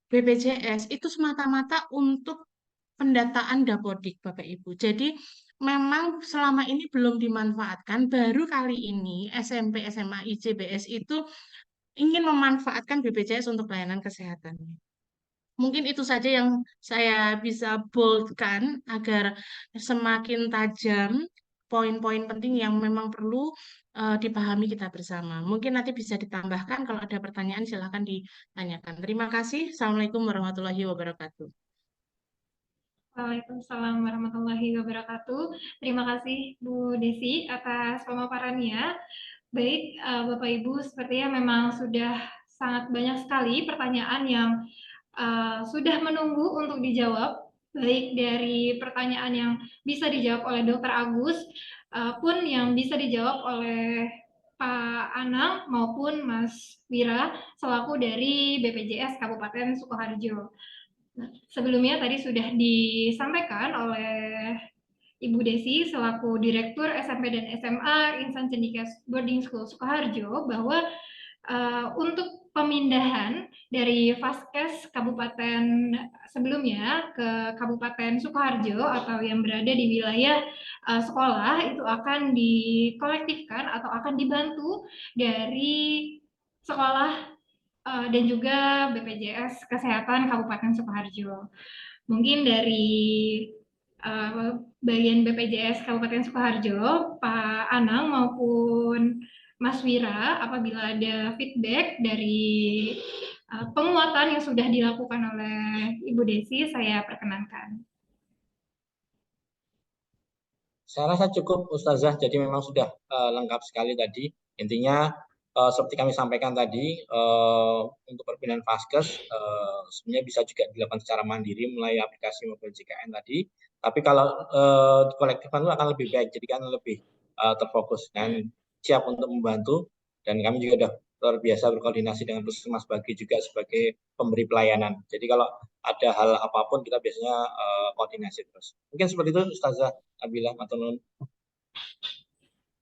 BPJS itu semata-mata untuk pendataan dapodik, Bapak Ibu. Jadi memang selama ini belum dimanfaatkan, baru kali ini SMP, SMA, IC, BS itu ingin memanfaatkan BPJS untuk layanan kesehatan. Mungkin itu saja yang saya bisa boldkan agar semakin tajam poin-poin penting yang memang perlu dipahami kita bersama. Mungkin nanti bisa ditambahkan, kalau ada pertanyaan silahkan ditanyakan. Terima kasih. Assalamualaikum warahmatullahi wabarakatuh. Waalaikumsalam warahmatullahi wabarakatuh. Terima kasih Bu Desi atas pemaparannya. Baik, Bapak Ibu, sepertinya memang sudah sangat banyak sekali pertanyaan yang sudah menunggu untuk dijawab, baik dari pertanyaan yang bisa dijawab oleh Dr. Agus, pun yang bisa dijawab oleh Pak Anang maupun Mas Wira selaku dari BPJS Kabupaten Sukoharjo. Sebelumnya tadi sudah disampaikan oleh Ibu Desi selaku Direktur SMP dan SMA Insan Cendekia Boarding School Sukoharjo bahwa untuk pemindahan dari Vaskes Kabupaten sebelumnya ke Kabupaten Sukoharjo atau yang berada di wilayah sekolah itu akan dikolektifkan atau akan dibantu dari sekolah dan juga BPJS Kesehatan Kabupaten Sukoharjo. Mungkin dari bagian BPJS Kabupaten Sukoharjo, Pak Anang maupun Mas Wira apabila ada feedback dari penguatan yang sudah dilakukan oleh Ibu Desi, saya perkenankan. Saya rasa cukup Ustazah, jadi memang sudah lengkap sekali tadi. Intinya seperti kami sampaikan tadi, untuk perpindahan Vaskes sebenarnya bisa juga dilakukan secara mandiri melalui aplikasi mobil JKN tadi. Tapi kalau kolektifan itu akan lebih baik, jadi kan lebih terfokus dan siap untuk membantu. Dan kami juga sudah luar biasa berkoordinasi dengan Puskesmas Bagi juga sebagai pemberi pelayanan. Jadi kalau ada hal apapun kita biasanya koordinasi terus. Mungkin seperti itu Ustazah Nabila Matunun.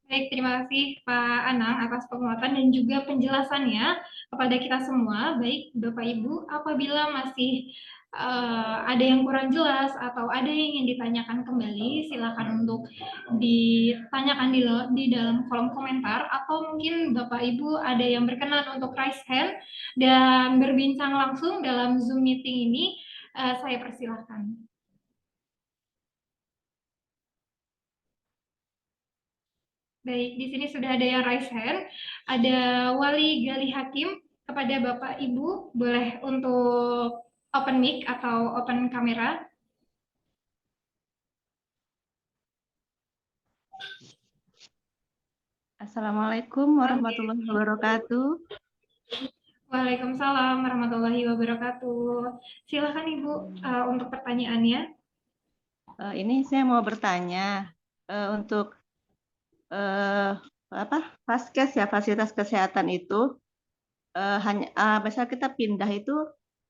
Baik, terima kasih Pak Anang atas penguatan dan juga penjelasannya kepada kita semua. Baik, Bapak Ibu, apabila masih ada yang kurang jelas atau ada yang ingin ditanyakan kembali, silakan untuk ditanyakan di dalam kolom komentar, atau mungkin Bapak Ibu ada yang berkenan untuk raise hand dan berbincang langsung dalam Zoom meeting ini, saya persilahkan. Baik, di sini sudah ada yang raise hand. Ada Wali Gali Hakim. Kepada Bapak Ibu, boleh untuk open mic atau open kamera. Assalamualaikum warahmatullahi wabarakatuh. Waalaikumsalam warahmatullahi wabarakatuh. Silakan Ibu untuk pertanyaannya. Ini saya mau bertanya untuk Vaskes ya, fasilitas kesehatan itu hanya misal kita pindah itu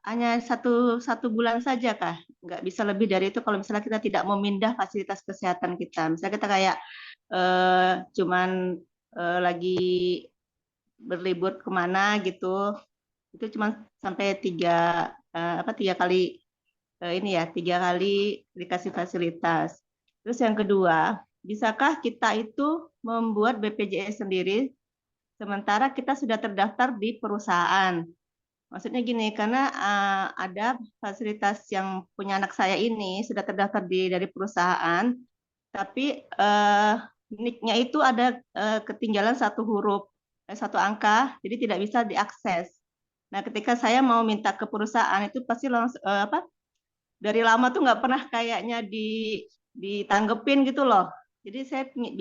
hanya satu bulan saja kah? Nggak bisa lebih dari itu kalau misalnya kita tidak mau pindah fasilitas kesehatan kita. Misalnya kita kayak cuman lagi berlibur kemana gitu, itu cuma sampai tiga kali tiga kali dikasih fasilitas. Terus yang kedua, bisakah kita itu membuat BPJS sendiri sementara kita sudah terdaftar di perusahaan? Maksudnya gini, karena ada fasilitas yang punya anak saya ini sudah terdaftar dari perusahaan, tapi NIK-nya itu ada ketinggalan satu huruf, satu angka, jadi tidak bisa diakses. Nah, ketika saya mau minta ke perusahaan itu pasti langsung dari lama tuh nggak pernah kayaknya ditanggepin gitu loh. Jadi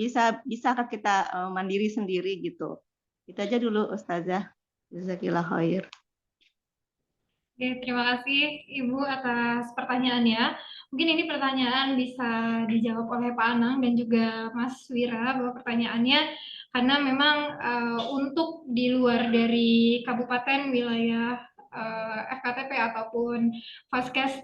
saya bisakah kita mandiri sendiri gitu. Itu aja dulu Ustazah. Jazakillah khair. Oke, terima kasih Ibu atas pertanyaannya. Mungkin ini pertanyaan bisa dijawab oleh Pak Anang dan juga Mas Wira bahwa pertanyaannya karena memang untuk di luar dari kabupaten wilayah FKTP ataupun Vaskes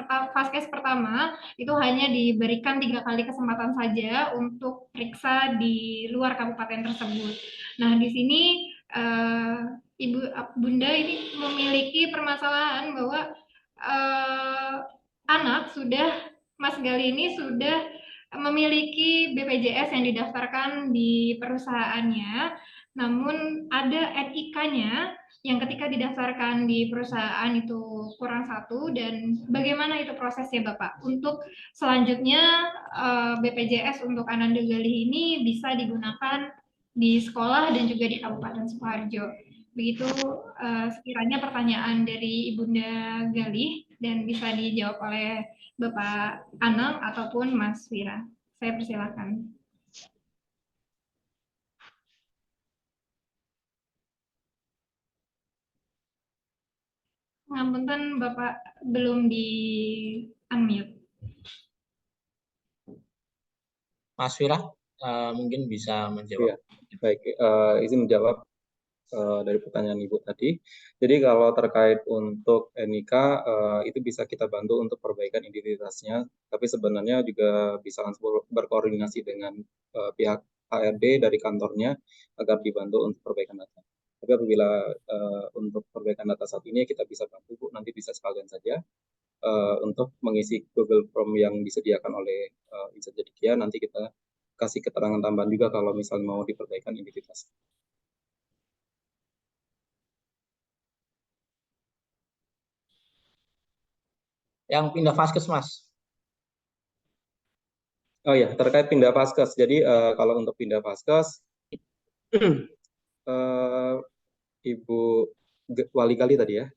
Vaskes pertama itu hanya diberikan 3 kali kesempatan saja untuk periksa di luar kabupaten tersebut. Nah, di sini Ibu Bunda ini memiliki permasalahan bahwa anak Mas Gali ini sudah memiliki BPJS yang didaftarkan di perusahaannya, namun ada NIK-nya yang ketika didaftarkan di perusahaan itu kurang satu, dan bagaimana itu prosesnya Bapak? Untuk selanjutnya BPJS untuk Ananda Gali ini bisa digunakan di sekolah dan juga di Kabupaten Sukoharjo. Begitu sekiranya pertanyaan dari Ibunda Galih dan bisa dijawab oleh Bapak Anang ataupun Mas Wira. Saya persilakan. Ngapunten Bapak belum di unmute. Mas Wira mungkin bisa menjawab. Ya, baik, izin menjawab dari pertanyaan Ibu tadi. Jadi kalau terkait untuk NIK itu bisa kita bantu untuk perbaikan identitasnya, tapi sebenarnya juga bisa langsung berkoordinasi dengan pihak HRD dari kantornya agar dibantu untuk perbaikan data. Tapi apabila untuk perbaikan data saat ini kita bisa bantu Bu, nanti bisa sekalian saja untuk mengisi Google Form yang disediakan oleh Insan Cedikia, nanti kita kasih keterangan tambahan juga kalau misalnya mau diperbaikan identitas. Yang pindah Vaskes, Mas. Oh ya, terkait pindah Vaskes. Jadi kalau untuk pindah Vaskes, Ibu Wali Kali tadi ya.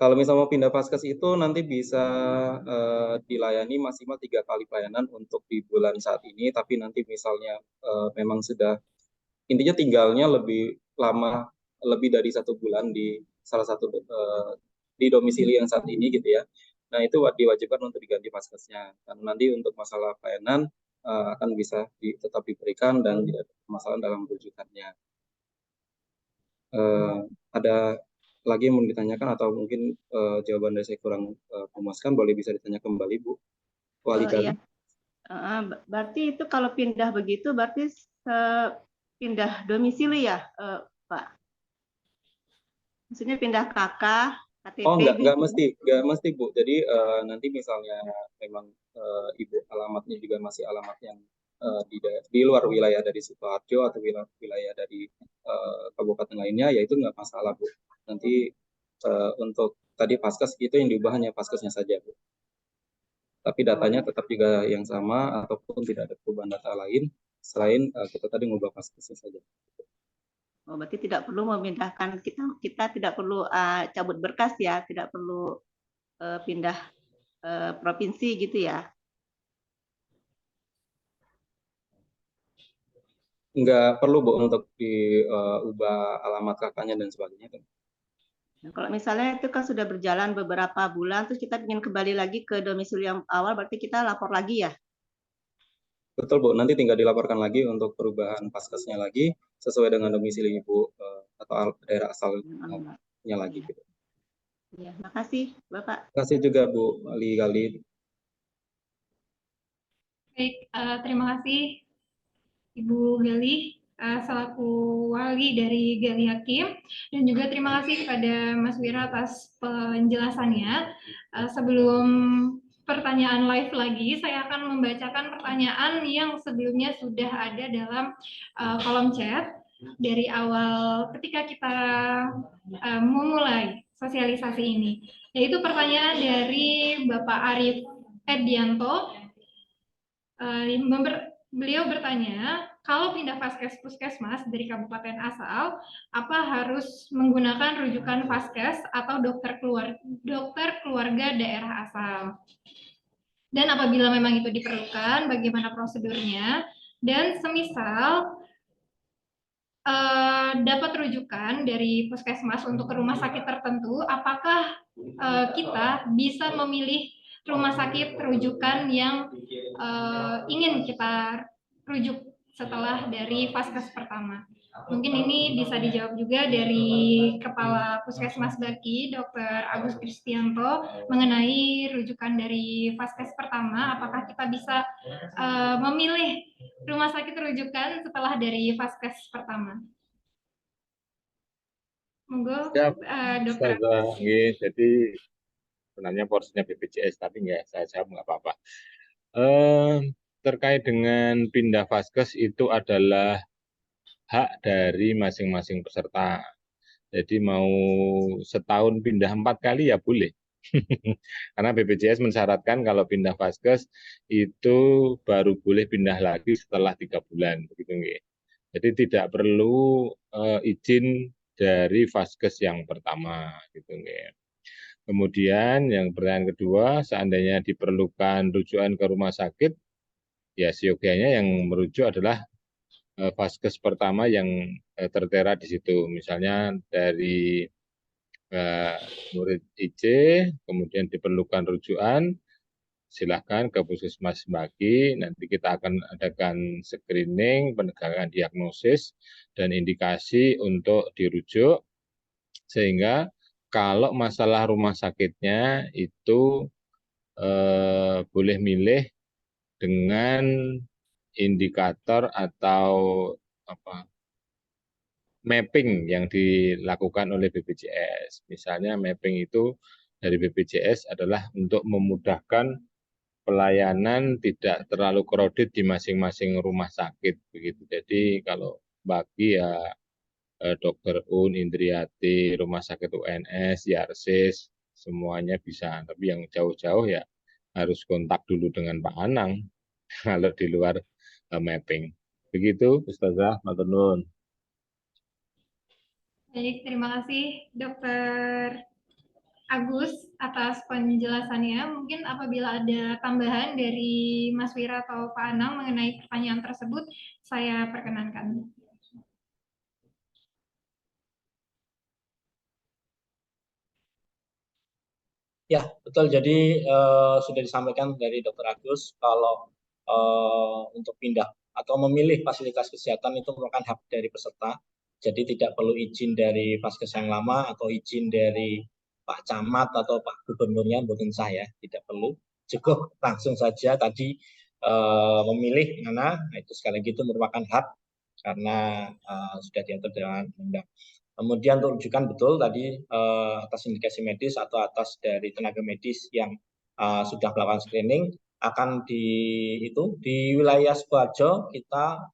Kalau misalnya mau pindah Vaskes itu nanti bisa dilayani maksimal 3 kali pelayanan untuk di bulan saat ini, tapi nanti misalnya memang sudah intinya tinggalnya lebih lama, lebih dari 1 bulan di salah satu di domisili yang saat ini gitu ya. Nah itu diwajibkan untuk diganti Vaskesnya. Dan nanti untuk masalah pelayanan akan bisa tetap diberikan dan tidak ada masalah dalam rujukannya. Ada lagi yang mau ditanyakan atau mungkin jawaban dari saya kurang memuaskan, boleh bisa ditanya kembali Bu Wali Kali. Iya. Berarti itu kalau pindah begitu berarti pindah domisili ya, Pak? Maksudnya pindah KK, KTP Oh gitu. nggak mesti Bu. Jadi nanti misalnya memang Ibu alamatnya juga masih alamat yang di luar wilayah dari Sukoharjo atau wilayah dari kabupaten lainnya, ya itu nggak masalah Bu. Nanti untuk tadi Vaskes itu yang diubah hanya Vaskesnya saja Bu. Tapi datanya tetap juga yang sama ataupun tidak ada perubahan data lain selain kita tadi mengubah Vaskesnya saja. Oh, berarti tidak perlu memindahkan, kita tidak perlu cabut berkas ya, tidak perlu pindah provinsi gitu ya. Nggak perlu Bu untuk diubah alamat kakaknya dan sebagainya. Nah, kalau misalnya itu kan sudah berjalan beberapa bulan, terus kita ingin kembali lagi ke domisili yang awal, berarti kita lapor lagi ya? Betul Bu, nanti tinggal dilaporkan lagi untuk perubahan Vaskesnya lagi sesuai dengan domisili Ibu atau daerah asalnya lagi. Ya. Gitu. Ya, makasih Bapak. Terima kasih juga Bu Wali Kali. Baik, terima kasih Ibu Gali selaku wali dari Gali Hakim, dan juga terima kasih kepada Mas Wira atas penjelasannya. Sebelum pertanyaan live lagi, saya akan membacakan pertanyaan yang sebelumnya sudah ada dalam kolom chat dari awal ketika kita memulai sosialisasi ini, yaitu pertanyaan dari Bapak Arif Edianto. Beliau bertanya, kalau pindah Vaskes Puskesmas dari kabupaten asal, apa harus menggunakan rujukan Vaskes atau dokter keluarga daerah asal? Dan apabila memang itu diperlukan, bagaimana prosedurnya? Dan semisal dapat rujukan dari puskesmas untuk ke rumah sakit tertentu, apakah kita bisa memilih rumah sakit rujukan yang ingin kita rujuk setelah dari Vaskes pertama? Mungkin ini bisa dijawab juga dari Kepala Puskesmas Baki, Dr. Agus Kristianto, mengenai rujukan dari Vaskes pertama, apakah kita bisa memilih rumah sakit rujukan setelah dari Vaskes pertama? Monggo, Dokter. Jadi sebenarnya porsinya BPJS, tapi saya jawab nggak apa-apa. Terkait dengan pindah Vaskes itu adalah hak dari masing-masing peserta. Jadi mau setahun pindah 4 kali ya boleh. Karena BPJS mensyaratkan kalau pindah Vaskes itu baru boleh pindah lagi setelah 3 bulan. Begitu, jadi tidak perlu izin dari Vaskes yang pertama. Gitu, kemudian yang pertanyaan kedua, seandainya diperlukan rujukan ke rumah sakit, ya seyogianya yang merujuk adalah Vaskes pertama yang tertera di situ. Misalnya dari murid IC, kemudian diperlukan rujukan, silakan ke Puskesmas Baki, nanti kita akan adakan screening, penegakan diagnosis, dan indikasi untuk dirujuk, sehingga kalau masalah rumah sakitnya itu boleh milih dengan indikator atau mapping yang dilakukan oleh BPJS. Misalnya mapping itu dari BPJS adalah untuk memudahkan pelayanan tidak terlalu crowded di masing-masing rumah sakit. Begitu. Jadi kalau bagi ya Dr. Un, Indriati, Rumah Sakit UNS, Yarsis, semuanya bisa. Tapi yang jauh-jauh ya harus kontak dulu dengan Pak Anang kalau di luar mapping. Begitu, Ustazah, matur nuwun. Baik, terima kasih Dokter Agus atas penjelasannya. Mungkin apabila ada tambahan dari Mas Wira atau Pak Anang mengenai pertanyaan tersebut, saya perkenankan. Ya, betul. Jadi sudah disampaikan dari Dr. Agus kalau untuk pindah atau memilih fasilitas kesehatan itu merupakan hak dari peserta. Jadi tidak perlu izin dari Vaskes yang lama atau izin dari Pak Camat atau Pak Gubernurnya, bukan saya, tidak perlu. Cukup langsung saja tadi memilih mana, nah itu sekali lagi itu merupakan hak karena sudah diatur dengan undang. Kemudian untuk rujukan betul tadi atas indikasi medis atau atas dari tenaga medis yang sudah melakukan screening akan di wilayah Sukoharjo kita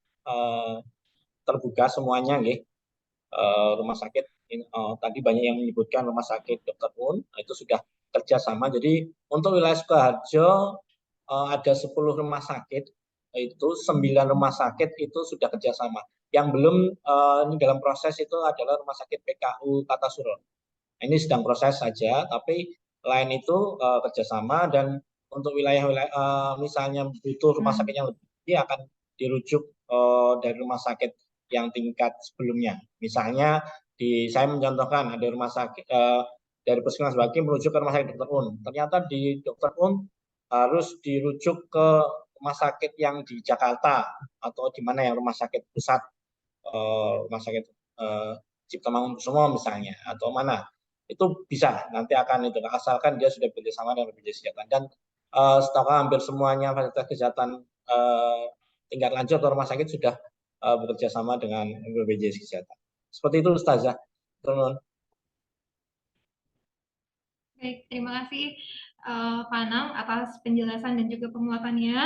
terbuka semuanya, nggih. Rumah sakit tadi banyak yang menyebutkan rumah sakit Dr. Un itu sudah kerjasama. Jadi untuk wilayah Sukoharjo ada 10 rumah sakit, itu 9 rumah sakit itu sudah kerjasama. Yang belum ini dalam proses itu adalah rumah sakit PKU Kartasuro. Ini sedang proses saja, tapi lain itu kerjasama. Dan untuk wilayah-wilayah misalnya butuh rumah sakit yang lebih tinggi akan dirujuk dari rumah sakit yang tingkat sebelumnya. Misalnya saya mencontohkan ada rumah sakit dari Puskesmas Baki merujuk ke rumah sakit Dr. Un. Ternyata di Dr. Un harus dirujuk ke rumah sakit yang di Jakarta atau di mana yang rumah sakit pusat, rumah sakit Cipto Mangunkusumo misalnya, atau mana itu bisa nanti akan itu asalkan dia sudah bekerjasama dengan BPJS Kesehatan. Dan setahu hampir semuanya fasilitas kesehatan tingkat lanjut atau rumah sakit sudah bekerja sama dengan BPJS Kesehatan. Seperti itu, Ustazah. Baik, terima kasih Pak Anang atas penjelasan dan juga penguatannya.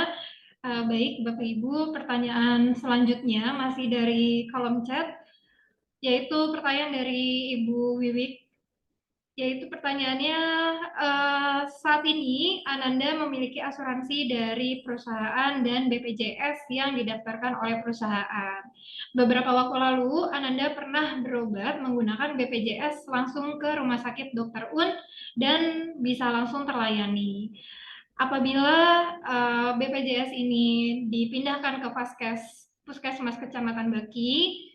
Baik, Bapak Ibu, pertanyaan selanjutnya masih dari kolom chat, yaitu pertanyaan dari Ibu Wiwik. Yaitu pertanyaannya, saat ini Ananda memiliki asuransi dari perusahaan dan BPJS yang didaftarkan oleh perusahaan. Beberapa waktu lalu, Ananda pernah berobat menggunakan BPJS langsung ke Rumah Sakit Dr. Un dan bisa langsung terlayani. Apabila BPJS ini dipindahkan ke Puskesmas Kecamatan Baki,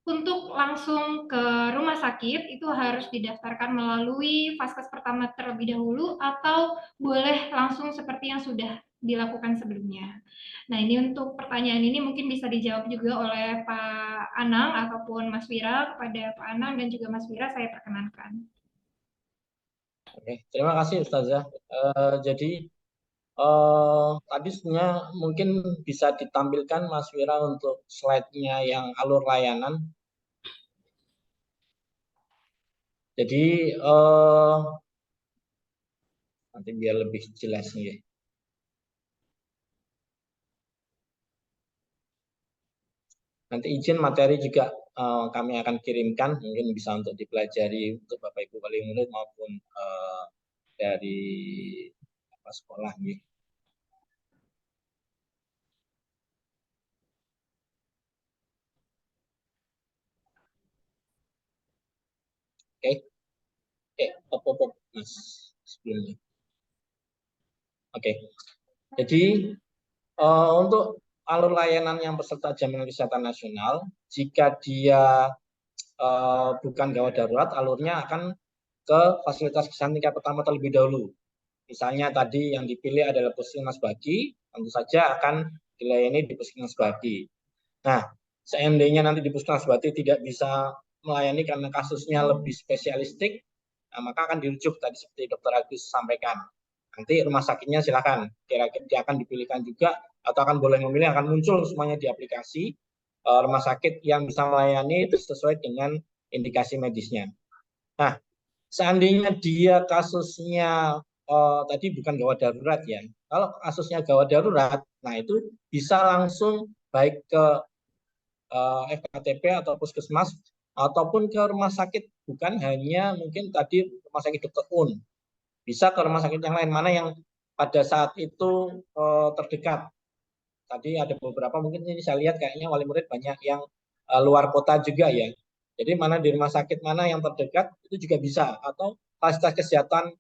untuk langsung ke rumah sakit itu harus didaftarkan melalui Vaskes pertama terlebih dahulu atau boleh langsung seperti yang sudah dilakukan sebelumnya. Nah, ini untuk pertanyaan ini mungkin bisa dijawab juga oleh Pak Anang ataupun Mas Wira. Kepada Pak Anang dan juga Mas Wira saya perkenankan. Oke, terima kasih Ustazah. Jadi tadi sebenarnya mungkin bisa ditampilkan Mas Wira untuk slide-nya yang alur layanan. Jadi nanti biar lebih jelas nih. Nanti izin materi juga kami akan kirimkan, mungkin bisa untuk dipelajari untuk Bapak Ibu wali murid maupun dari sekolah nih. Oke, Mas sebelumnya. Oke, jadi untuk alur layanan yang peserta jaminan kesehatan nasional, jika dia bukan gawat darurat, alurnya akan ke fasilitas kesehatan tingkat pertama terlebih dahulu. Misalnya tadi yang dipilih adalah Puskesmas Baki, tentu saja akan dilayani di Puskesmas Baki. Nah, seandainya nanti di Puskesmas Baki tidak bisa melayani karena kasusnya lebih spesialistik, nah, maka akan dirujuk tadi seperti Dr. Agus sampaikan. Nanti rumah sakitnya silakan, kira-kira dia akan dipilihkan juga atau akan boleh memilih, akan muncul semuanya di aplikasi rumah sakit yang bisa melayani itu sesuai dengan indikasi medisnya. Nah, seandainya dia kasusnya tadi bukan gawat darurat ya. Kalau kasusnya gawat darurat, nah itu bisa langsung baik ke FKTP atau puskesmas ataupun ke rumah sakit, bukan hanya mungkin tadi rumah sakit Dr. Un. Bisa ke rumah sakit yang lain mana yang pada saat itu terdekat. tadi ada beberapa mungkin ini saya lihat kayaknya wali murid banyak yang luar kota juga ya. Jadi mana di rumah sakit mana yang terdekat itu juga bisa, atau fasilitas kesehatan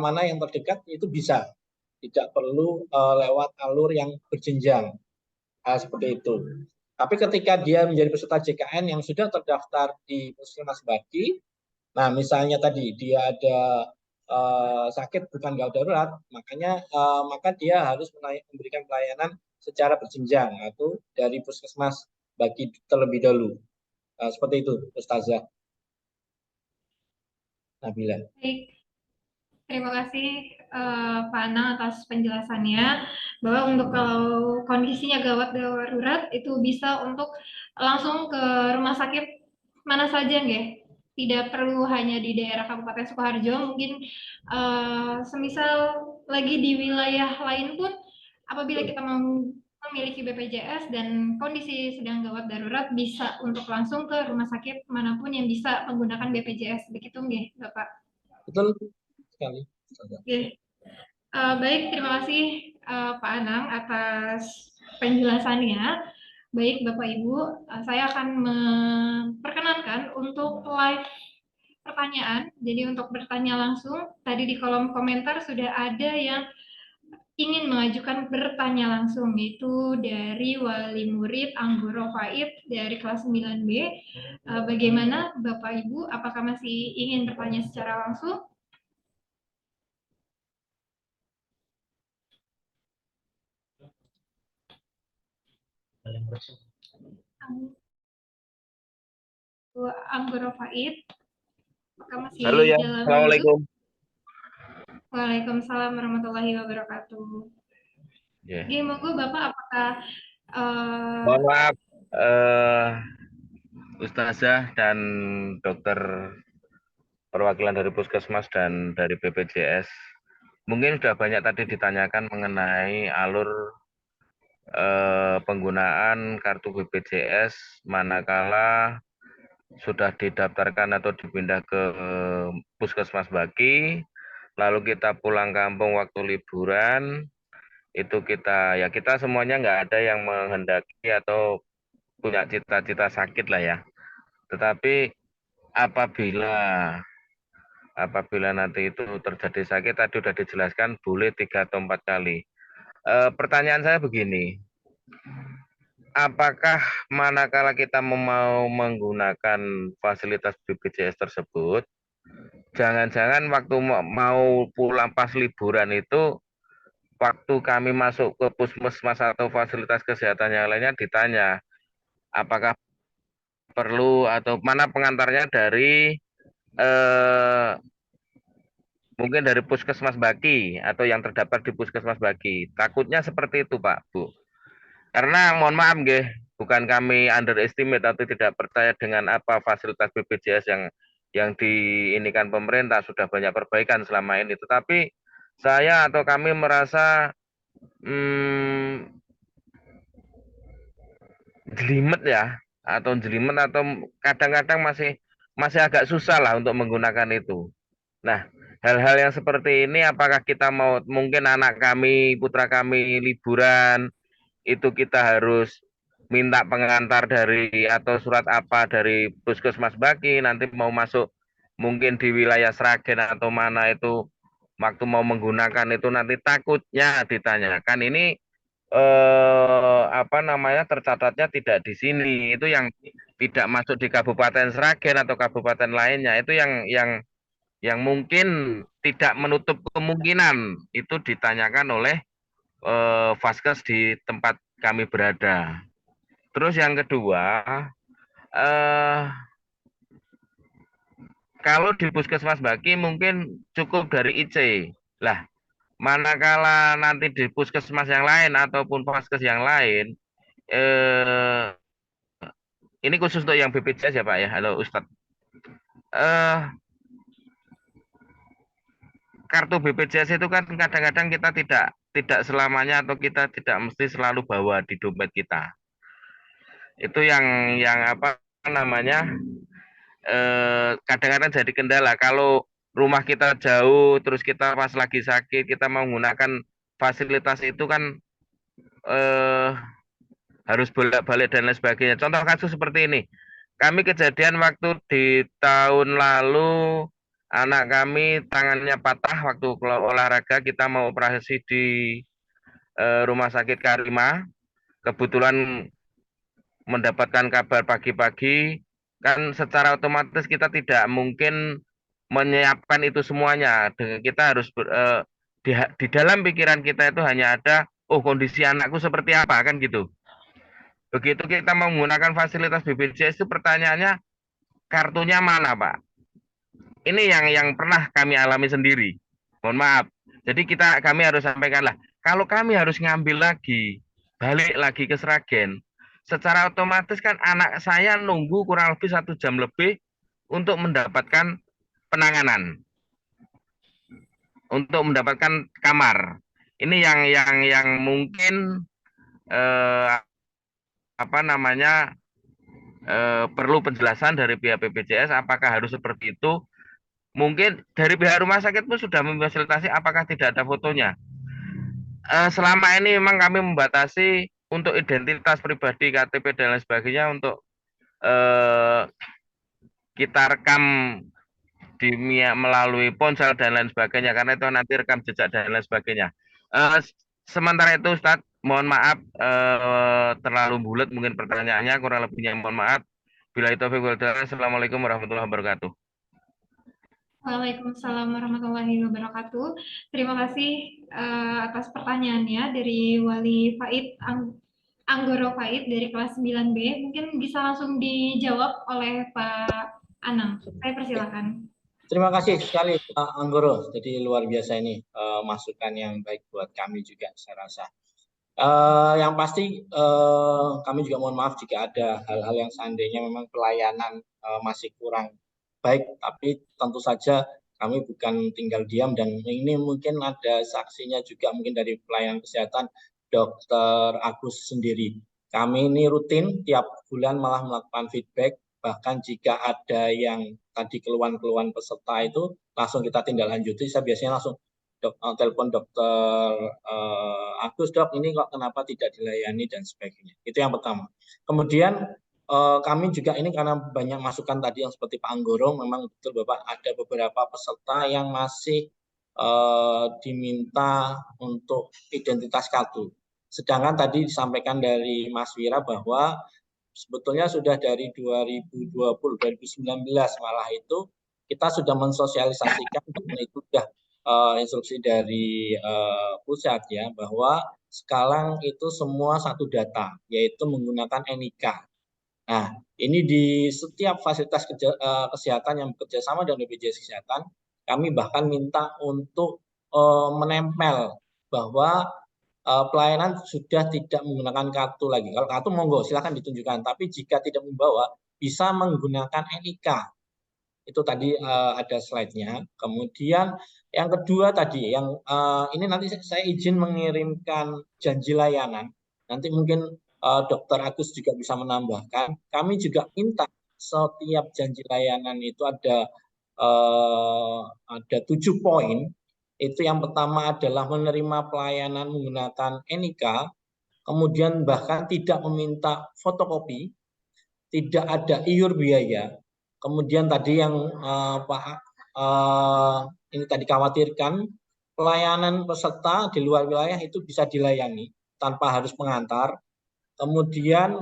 mana yang terdekat itu bisa. Tidak perlu lewat alur yang berjenjang seperti itu. Tapi ketika dia menjadi peserta JKN yang sudah terdaftar di Puskesmas Baki, nah misalnya tadi dia ada sakit bukan gawat darurat, maka dia harus memberikan pelayanan secara berjenjang atau dari Puskesmas Baki terlebih dahulu. Seperti itu, Ustazah Nabila. Baik, terima kasih Pak Anang atas penjelasannya, bahwa untuk kalau kondisinya gawat darurat itu bisa untuk langsung ke rumah sakit mana saja nggih? Tidak perlu hanya di daerah Kabupaten Sukoharjo, mungkin semisal lagi di wilayah lain pun apabila kita memiliki BPJS dan kondisi sedang gawat darurat bisa untuk langsung ke rumah sakit manapun yang bisa menggunakan BPJS, begitu nggih Bapak? Betul sekali. Oke. Baik, terima kasih Pak Anang atas penjelasannya. Baik Bapak Ibu, saya akan memperkenankan untuk live pertanyaan. Jadi untuk bertanya langsung, tadi di kolom komentar sudah ada yang ingin mengajukan bertanya langsung, yaitu dari wali murid Anggoro Faid dari kelas 9B. Bagaimana Bapak Ibu, apakah masih ingin bertanya secara langsung? Anggoro Faid, apakah masih Halo ya, dalam Assalamualaikum. Waalaikumsalam warahmatullahi wabarakatuh. Ya. Oke, monggo Bapak, apakah Mohon maaf, Ustazah dan dokter perwakilan dari Puskesmas dan dari BPJS. Mungkin sudah banyak tadi ditanyakan mengenai alur penggunaan kartu BPJS manakala sudah didaftarkan atau dipindah ke Puskesmas Baki, lalu kita pulang kampung waktu liburan, itu kita semuanya nggak ada yang menghendaki atau punya cita-cita sakit lah ya. Tetapi apabila nanti itu terjadi sakit, tadi sudah dijelaskan boleh 3 atau 4 kali. Pertanyaan saya begini, apakah manakala kita mau menggunakan fasilitas BPJS tersebut, jangan-jangan waktu mau pulang pas liburan itu, waktu kami masuk ke puskesmas atau fasilitas kesehatan yang lainnya ditanya, apakah perlu atau mana pengantarnya dari mungkin dari Puskesmas Baki atau yang terdaftar di Puskesmas Baki. Takutnya seperti itu Pak, Bu. Karena mohon maaf nggih, bukan kami underestimate atau tidak percaya dengan apa fasilitas BPJS yang diinikan pemerintah, sudah banyak perbaikan selama ini. Tetapi saya atau kami merasa jelimet ya, atau kadang-kadang masih agak susah lah untuk menggunakan itu. Nah, hal-hal yang seperti ini apakah kita mungkin anak kami, putra kami liburan, itu kita harus minta pengantar dari atau surat apa dari Puskesmas Baki, nanti mau masuk mungkin di wilayah Sragen atau mana itu waktu mau menggunakan itu nanti takutnya ditanyakan ini tercatatnya tidak di sini, itu yang tidak masuk di Kabupaten Sragen atau kabupaten lainnya, itu yang mungkin tidak menutup kemungkinan itu ditanyakan oleh Vaskes di tempat kami berada. Terus yang kedua, kalau di Puskesmas Baki mungkin cukup dari IC. Lah, manakala nanti di puskesmas yang lain ataupun Vaskes yang lain, ini khusus untuk yang BPJS ya Pak ya, halo Ustadz. Kartu BPJS itu kan kadang-kadang kita tidak selamanya atau kita tidak mesti selalu bawa di dompet kita. Itu yang kadang-kadang jadi kendala. Kalau rumah kita jauh, terus kita pas lagi sakit, kita mau menggunakan fasilitas itu kan eh, harus bolak-balik dan lain sebagainya. Contoh kasus seperti ini. Kami kejadian waktu di tahun lalu anak kami tangannya patah waktu olahraga, kita mau operasi di Rumah Sakit Karima. Kebetulan mendapatkan kabar pagi-pagi, kan secara otomatis kita tidak mungkin menyiapkan itu semuanya. Kita harus di dalam pikiran kita itu hanya ada, oh kondisi anakku seperti apa kan gitu. Begitu kita menggunakan fasilitas BPJS itu pertanyaannya kartunya mana Pak? Ini yang pernah kami alami sendiri. Mohon maaf. Jadi kami harus sampaikan lah. Kalau kami harus ngambil lagi, balik lagi ke Sragen, secara otomatis kan anak saya nunggu kurang lebih 1 jam lebih untuk mendapatkan penanganan, untuk mendapatkan kamar. Ini yang mungkin perlu penjelasan dari pihak BPJS. Apakah harus seperti itu? Mungkin dari pihak rumah sakit pun sudah memfasilitasi, apakah tidak ada fotonya. Selama ini memang kami membatasi untuk identitas pribadi, KTP dan lain sebagainya untuk kita rekam melalui ponsel dan lain sebagainya, karena itu nanti rekam jejak dan lain sebagainya. Sementara itu Ustadz, mohon maaf terlalu bulat mungkin pertanyaannya, kurang lebihnya mohon maaf. Billahi taufiq wal hidayah. Assalamualaikum warahmatullahi wabarakatuh. Waalaikumsalam warahmatullahi wabarakatuh. Terima kasih atas pertanyaannya dari Wali Faid Anggoro Faid dari kelas 9B. Mungkin bisa langsung dijawab oleh Pak Anang. Saya persilakan. Terima kasih sekali Pak Anggoro. Jadi luar biasa ini masukan yang baik buat kami juga saya rasa. Yang pasti kami juga mohon maaf jika ada hal-hal yang seandainya memang pelayanan masih kurang baik, tapi tentu saja kami bukan tinggal diam, dan ini mungkin ada saksinya juga mungkin dari pelayanan kesehatan Dr. Agus sendiri. Kami ini rutin tiap bulan malah melakukan feedback, bahkan jika ada yang tadi keluhan-keluhan peserta itu langsung kita tindak lanjuti. Saya biasanya langsung telepon Dokter Agus, Dok, ini kok kenapa tidak dilayani dan sebagainya. Itu yang pertama. Kemudian kami juga ini karena banyak masukan tadi yang seperti Pak Anggoro, memang betul Bapak ada beberapa peserta yang masih diminta untuk identitas kartu. Sedangkan tadi disampaikan dari Mas Wira bahwa sebetulnya sudah dari 2020, 2019 malah itu kita sudah mensosialisasikan, dan itu sudah instruksi dari pusat ya, bahwa sekarang itu semua satu data, yaitu menggunakan NIK. Nah, ini di setiap fasilitas kesehatan yang bekerja sama dengan BPJS Kesehatan, kami bahkan minta untuk menempel bahwa pelayanan sudah tidak menggunakan kartu lagi. Kalau kartu monggo silakan ditunjukkan, tapi jika tidak membawa bisa menggunakan NIK. Itu tadi ada slide-nya. Kemudian yang kedua tadi, yang ini nanti saya izin mengirimkan janji layanan. Nanti mungkin Dr. Agus juga bisa menambahkan. Kami juga minta setiap janji layanan itu ada 7 poin. Itu yang pertama adalah menerima pelayanan menggunakan NIK, kemudian bahkan tidak meminta fotokopi, tidak ada iur biaya. Kemudian tadi yang ini tadi khawatirkan, pelayanan peserta di luar wilayah itu bisa dilayani tanpa harus mengantar. Kemudian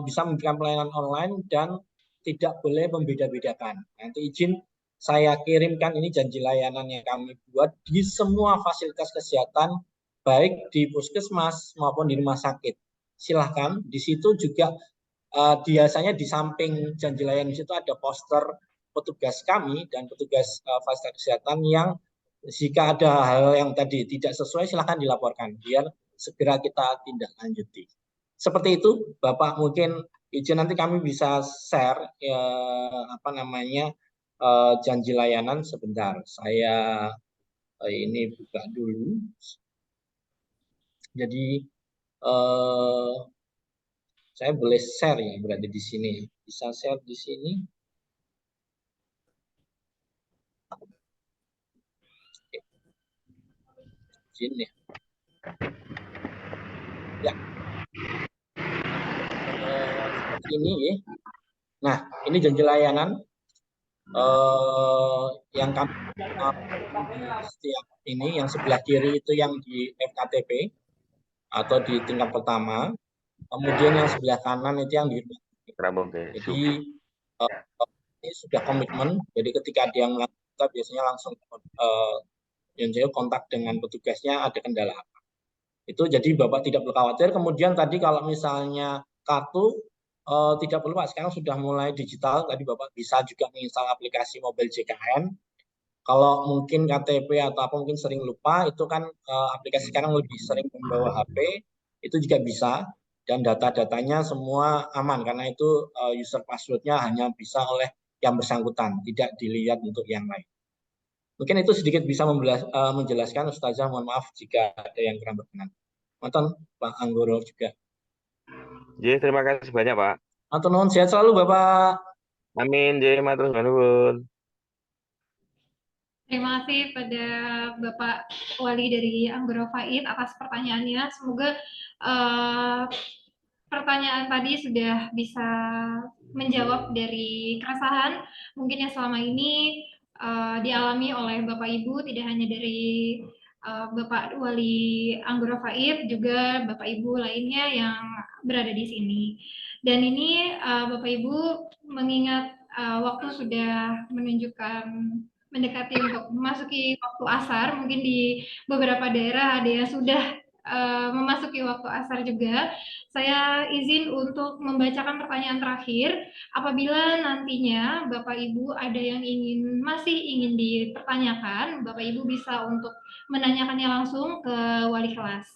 bisa memberikan pelayanan online dan tidak boleh membeda-bedakan. Nanti izin saya kirimkan ini janji layanan yang kami buat di semua fasilitas kesehatan, baik di puskesmas maupun di rumah sakit. Silahkan, di situ juga biasanya di samping janji layanan di situ ada poster petugas kami dan petugas fasilitas kesehatan yang jika ada hal yang tadi tidak sesuai silahkan dilaporkan biar segera kita tindak lanjuti. Seperti itu, Bapak, mungkin izin nanti kami bisa share janji layanan sebentar. Saya ini buka dulu. Jadi saya boleh share ya berarti di sini. Bisa share di sini. Izin ya. Ya. Seperti ini ya. Nah, ini janji layanan yang kami di setiap ini, yang sebelah kiri itu yang di FKTP atau di tingkat pertama, kemudian yang sebelah kanan itu yang di jadi ini sudah komitmen, jadi ketika dia melakukan kita biasanya langsung kontak dengan petugasnya ada kendala apa. Itu jadi Bapak tidak perlu khawatir. Kemudian tadi kalau misalnya kartu tidak perlu Pak, sekarang sudah mulai digital. Tadi Bapak bisa juga menginstal aplikasi mobil JKN. Kalau mungkin KTP atau apa mungkin sering lupa, itu kan aplikasi sekarang lebih sering membawa HP, itu juga bisa. Dan data-datanya semua aman, karena itu user password-nya hanya bisa oleh yang bersangkutan, tidak dilihat untuk yang lain. Mungkin itu sedikit bisa menjelaskan, Ustazah, mohon maaf jika ada yang kurang berkenan. Nonton Pak Anggoro juga. Jadi terima kasih banyak Pak. Matur nuwun, sehat selalu Bapak. Amin, jadi matur nuwun. Terima kasih pada Bapak Wali dari Anggoro Faid atas pertanyaannya. Semoga pertanyaan tadi sudah bisa menjawab dari keresahan mungkin yang selama ini dialami oleh Bapak Ibu, tidak hanya dari Bapak Wali Anggoro Faid, juga Bapak Ibu lainnya yang berada di sini. Dan ini Bapak Ibu mengingat waktu sudah menunjukkan mendekati untuk memasuki waktu asar, mungkin di beberapa daerah ada yang sudah memasuki waktu asar juga. Saya izin untuk membacakan pertanyaan terakhir. Apabila nantinya Bapak Ibu ada yang masih ingin dipertanyakan, Bapak Ibu bisa untuk menanyakannya langsung ke wali kelas.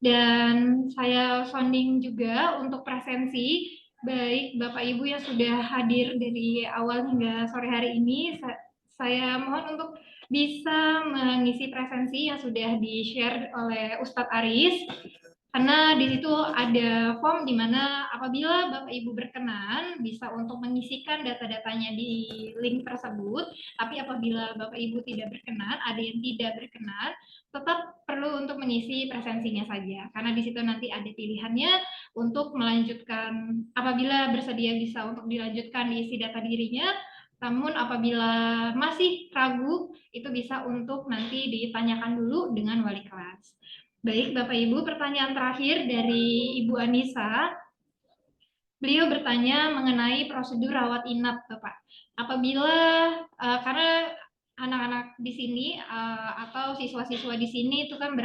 Dan saya sounding juga untuk presensi, baik Bapak Ibu yang sudah hadir dari awal hingga sore hari ini, saya mohon untuk bisa mengisi presensi yang sudah di-share oleh Ustadz Aris, karena di situ ada form di mana apabila Bapak Ibu berkenan bisa untuk mengisikan data-datanya di link tersebut, tapi apabila Bapak Ibu tidak berkenan, ada yang tidak berkenan, tetap perlu untuk mengisi presensinya saja, karena di situ nanti ada pilihannya untuk melanjutkan, apabila bersedia bisa untuk dilanjutkan diisi data dirinya. Namun apabila masih ragu, itu bisa untuk nanti ditanyakan dulu dengan wali kelas. Baik, Bapak Ibu, pertanyaan terakhir dari Ibu Anissa. Beliau bertanya mengenai prosedur rawat inap, Bapak. Apabila, karena anak-anak di sini atau siswa-siswa di sini itu kan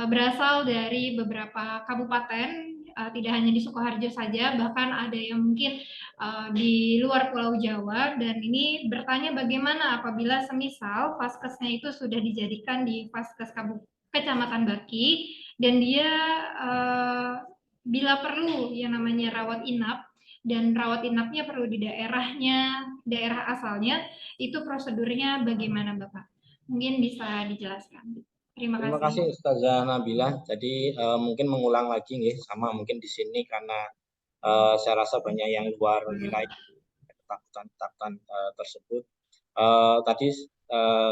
berasal dari beberapa kabupaten, tidak hanya di Sukoharjo saja, bahkan ada yang mungkin di luar Pulau Jawa, dan ini bertanya bagaimana apabila semisal vaskesnya itu sudah dijadikan di vaskes Kecamatan Baki, dan dia bila perlu yang namanya rawat inap, dan rawat inapnya perlu di daerah asalnya, itu prosedurnya bagaimana Bapak? Mungkin bisa dijelaskan. Terima kasih Ustazah Nabila. Jadi mungkin mengulang lagi nih, sama mungkin di sini karena saya rasa banyak yang luar wilayah ketakutan tersebut. Tadi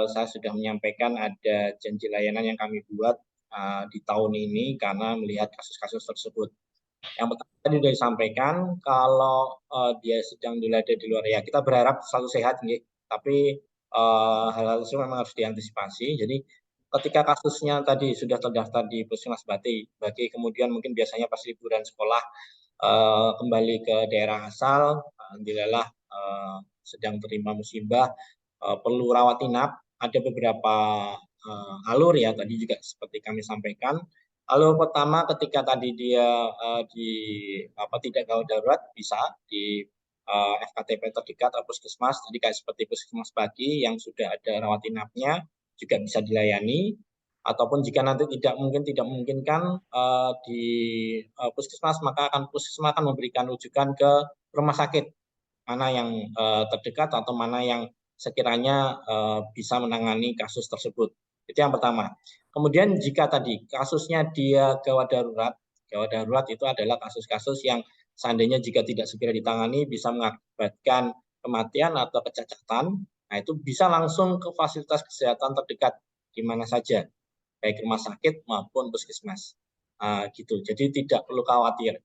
saya sudah menyampaikan ada janji layanan yang kami buat di tahun ini karena melihat kasus-kasus tersebut. Yang pertama tadi sudah disampaikan, kalau dia sedang dilada di luar, ya kita berharap selalu sehat, nih. Tapi hal-hal itu memang harus diantisipasi. Jadi ketika kasusnya tadi sudah terdaftar di Puskesmas Baki, kemudian mungkin biasanya pas liburan sekolah kembali ke daerah asal, alhamdulillah sedang terima musibah, perlu rawat inap, ada beberapa alur ya tadi juga seperti kami sampaikan. Alur pertama ketika tadi dia tidak gawat darurat, bisa di FKTP terdekat atau puskesmas, tadi kayak seperti Puskesmas Baki yang sudah ada rawat inapnya juga bisa dilayani, ataupun jika nanti tidak memungkinkan di puskesmas, maka puskesmas akan memberikan rujukan ke rumah sakit mana yang terdekat atau mana yang sekiranya bisa menangani kasus tersebut. Itu yang pertama. Kemudian jika tadi kasusnya dia gawat darurat itu adalah kasus-kasus yang seandainya jika tidak segera ditangani bisa mengakibatkan kematian atau kecacatan. Nah, itu bisa langsung ke fasilitas kesehatan terdekat di mana saja, baik rumah sakit maupun puskesmas. gitu. Jadi tidak perlu khawatir.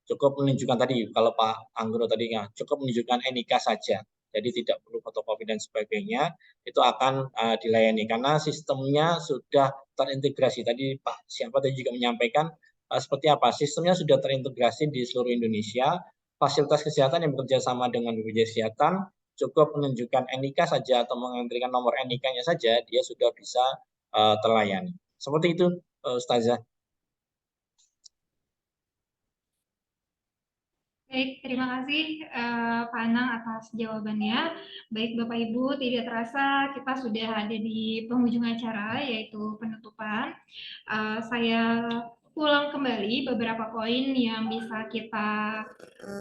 Cukup menunjukkan tadi, kalau Pak Anggoro tadi cukup menunjukkan NIK saja. Jadi tidak perlu fotokopi dan sebagainya, itu akan dilayani karena sistemnya sudah terintegrasi. Tadi Pak siapa tadi juga menyampaikan seperti apa sistemnya sudah terintegrasi di seluruh Indonesia. Fasilitas kesehatan yang bekerja sama dengan BPJS Kesehatan cukup menunjukkan NIK saja atau mengantrikan nomor NIK-nya saja, dia sudah bisa terlayani. Seperti itu, Ustazah. Baik, terima kasih Pak Anang atas jawabannya. Baik Bapak Ibu, tidak terasa kita sudah ada di penghujung acara yaitu penutupan. Saya ulang kembali beberapa poin yang bisa kita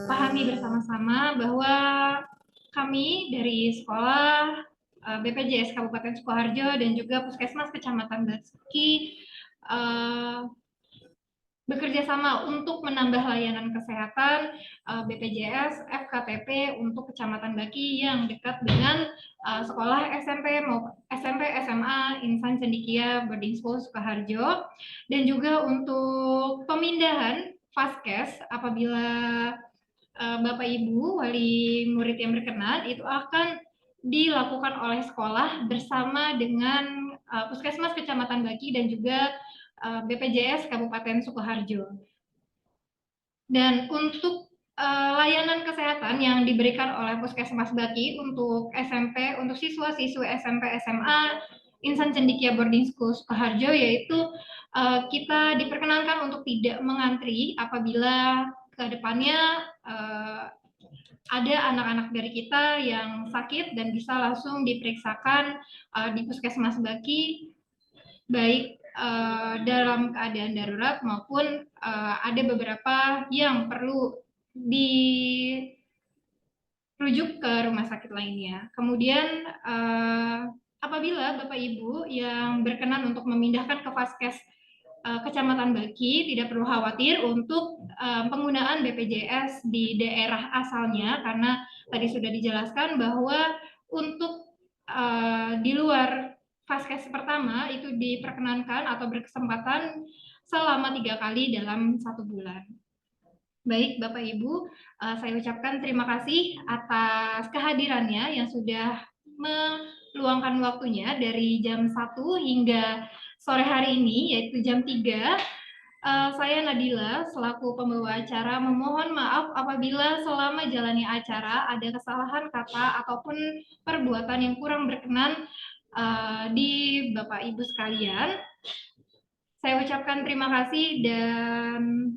pahami bersama-sama bahwa kami dari sekolah BPJS Kabupaten Sukoharjo dan juga Puskesmas Kecamatan Basuki bekerja sama untuk menambah layanan kesehatan BPJS FKTP untuk Kecamatan Baki yang dekat dengan sekolah SMP SMA Insan Cendikia Boarding School Sukoharjo, dan juga untuk pemindahan Faskes apabila Bapak Ibu wali murid yang berkenan itu akan dilakukan oleh sekolah bersama dengan Puskesmas Kecamatan Baki dan juga BPJS Kabupaten Sukoharjo. Dan untuk layanan kesehatan yang diberikan oleh Puskesmas Baki untuk SMP, untuk siswa-siswi SMP SMA Insan Cendikia Boarding School Sukoharjo, yaitu kita diperkenankan untuk tidak mengantri apabila ke depannya ada anak-anak dari kita yang sakit dan bisa langsung diperiksakan di Puskesmas Baki, baik dalam keadaan darurat maupun ada beberapa yang perlu dirujuk ke rumah sakit lainnya. Kemudian apabila Bapak Ibu yang berkenan untuk memindahkan ke Faskes Kecamatan Baki, tidak perlu khawatir untuk penggunaan BPJS di daerah asalnya, karena tadi sudah dijelaskan bahwa untuk di luar Faskes pertama itu diperkenankan atau berkesempatan selama 3 kali dalam 1 bulan. Baik Bapak Ibu, saya ucapkan terima kasih atas kehadirannya yang sudah meluangkan waktunya dari jam 1 hingga sore hari ini, yaitu jam 3. Saya Nadila selaku pembawa acara memohon maaf apabila selama jalani acara ada kesalahan kata ataupun perbuatan yang kurang berkenan di Bapak Ibu sekalian. Saya ucapkan terima kasih dan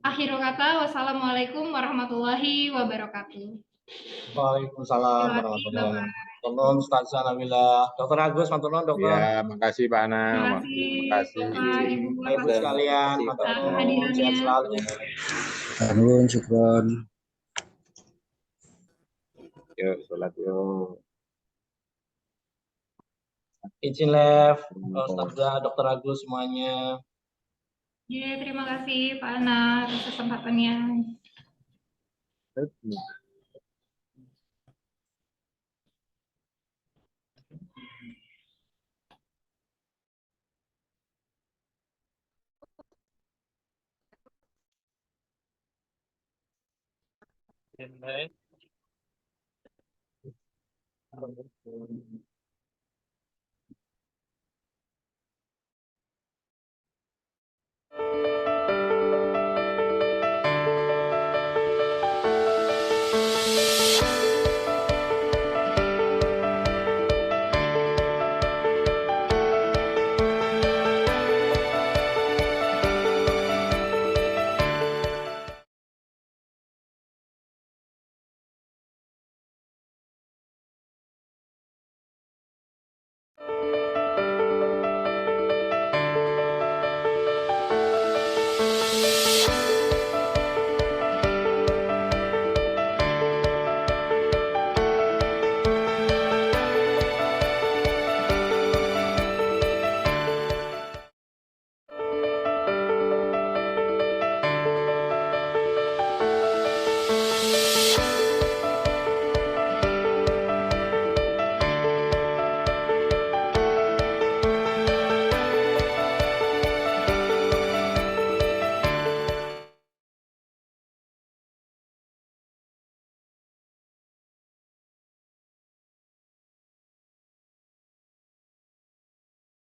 akhirul kata wassalamualaikum warahmatullahi wabarakatuh. Waalaikumsalam warahmatullahi wabarakatuh. Tolong Ustazah Nabila. Dokter Agus, matur nuwun dokter. Ya, makasih Pak Anang. Terima kasih Bapak Ibu Ibu sekalian, matur nuwun, hadirannya. sehat selalu. Nuwun, syukron. Yuk, sholat yuk. Izin live, Ustazah, Dokter Agus semuanya. Ya, terima kasih Pak Ana atas kesempatannya.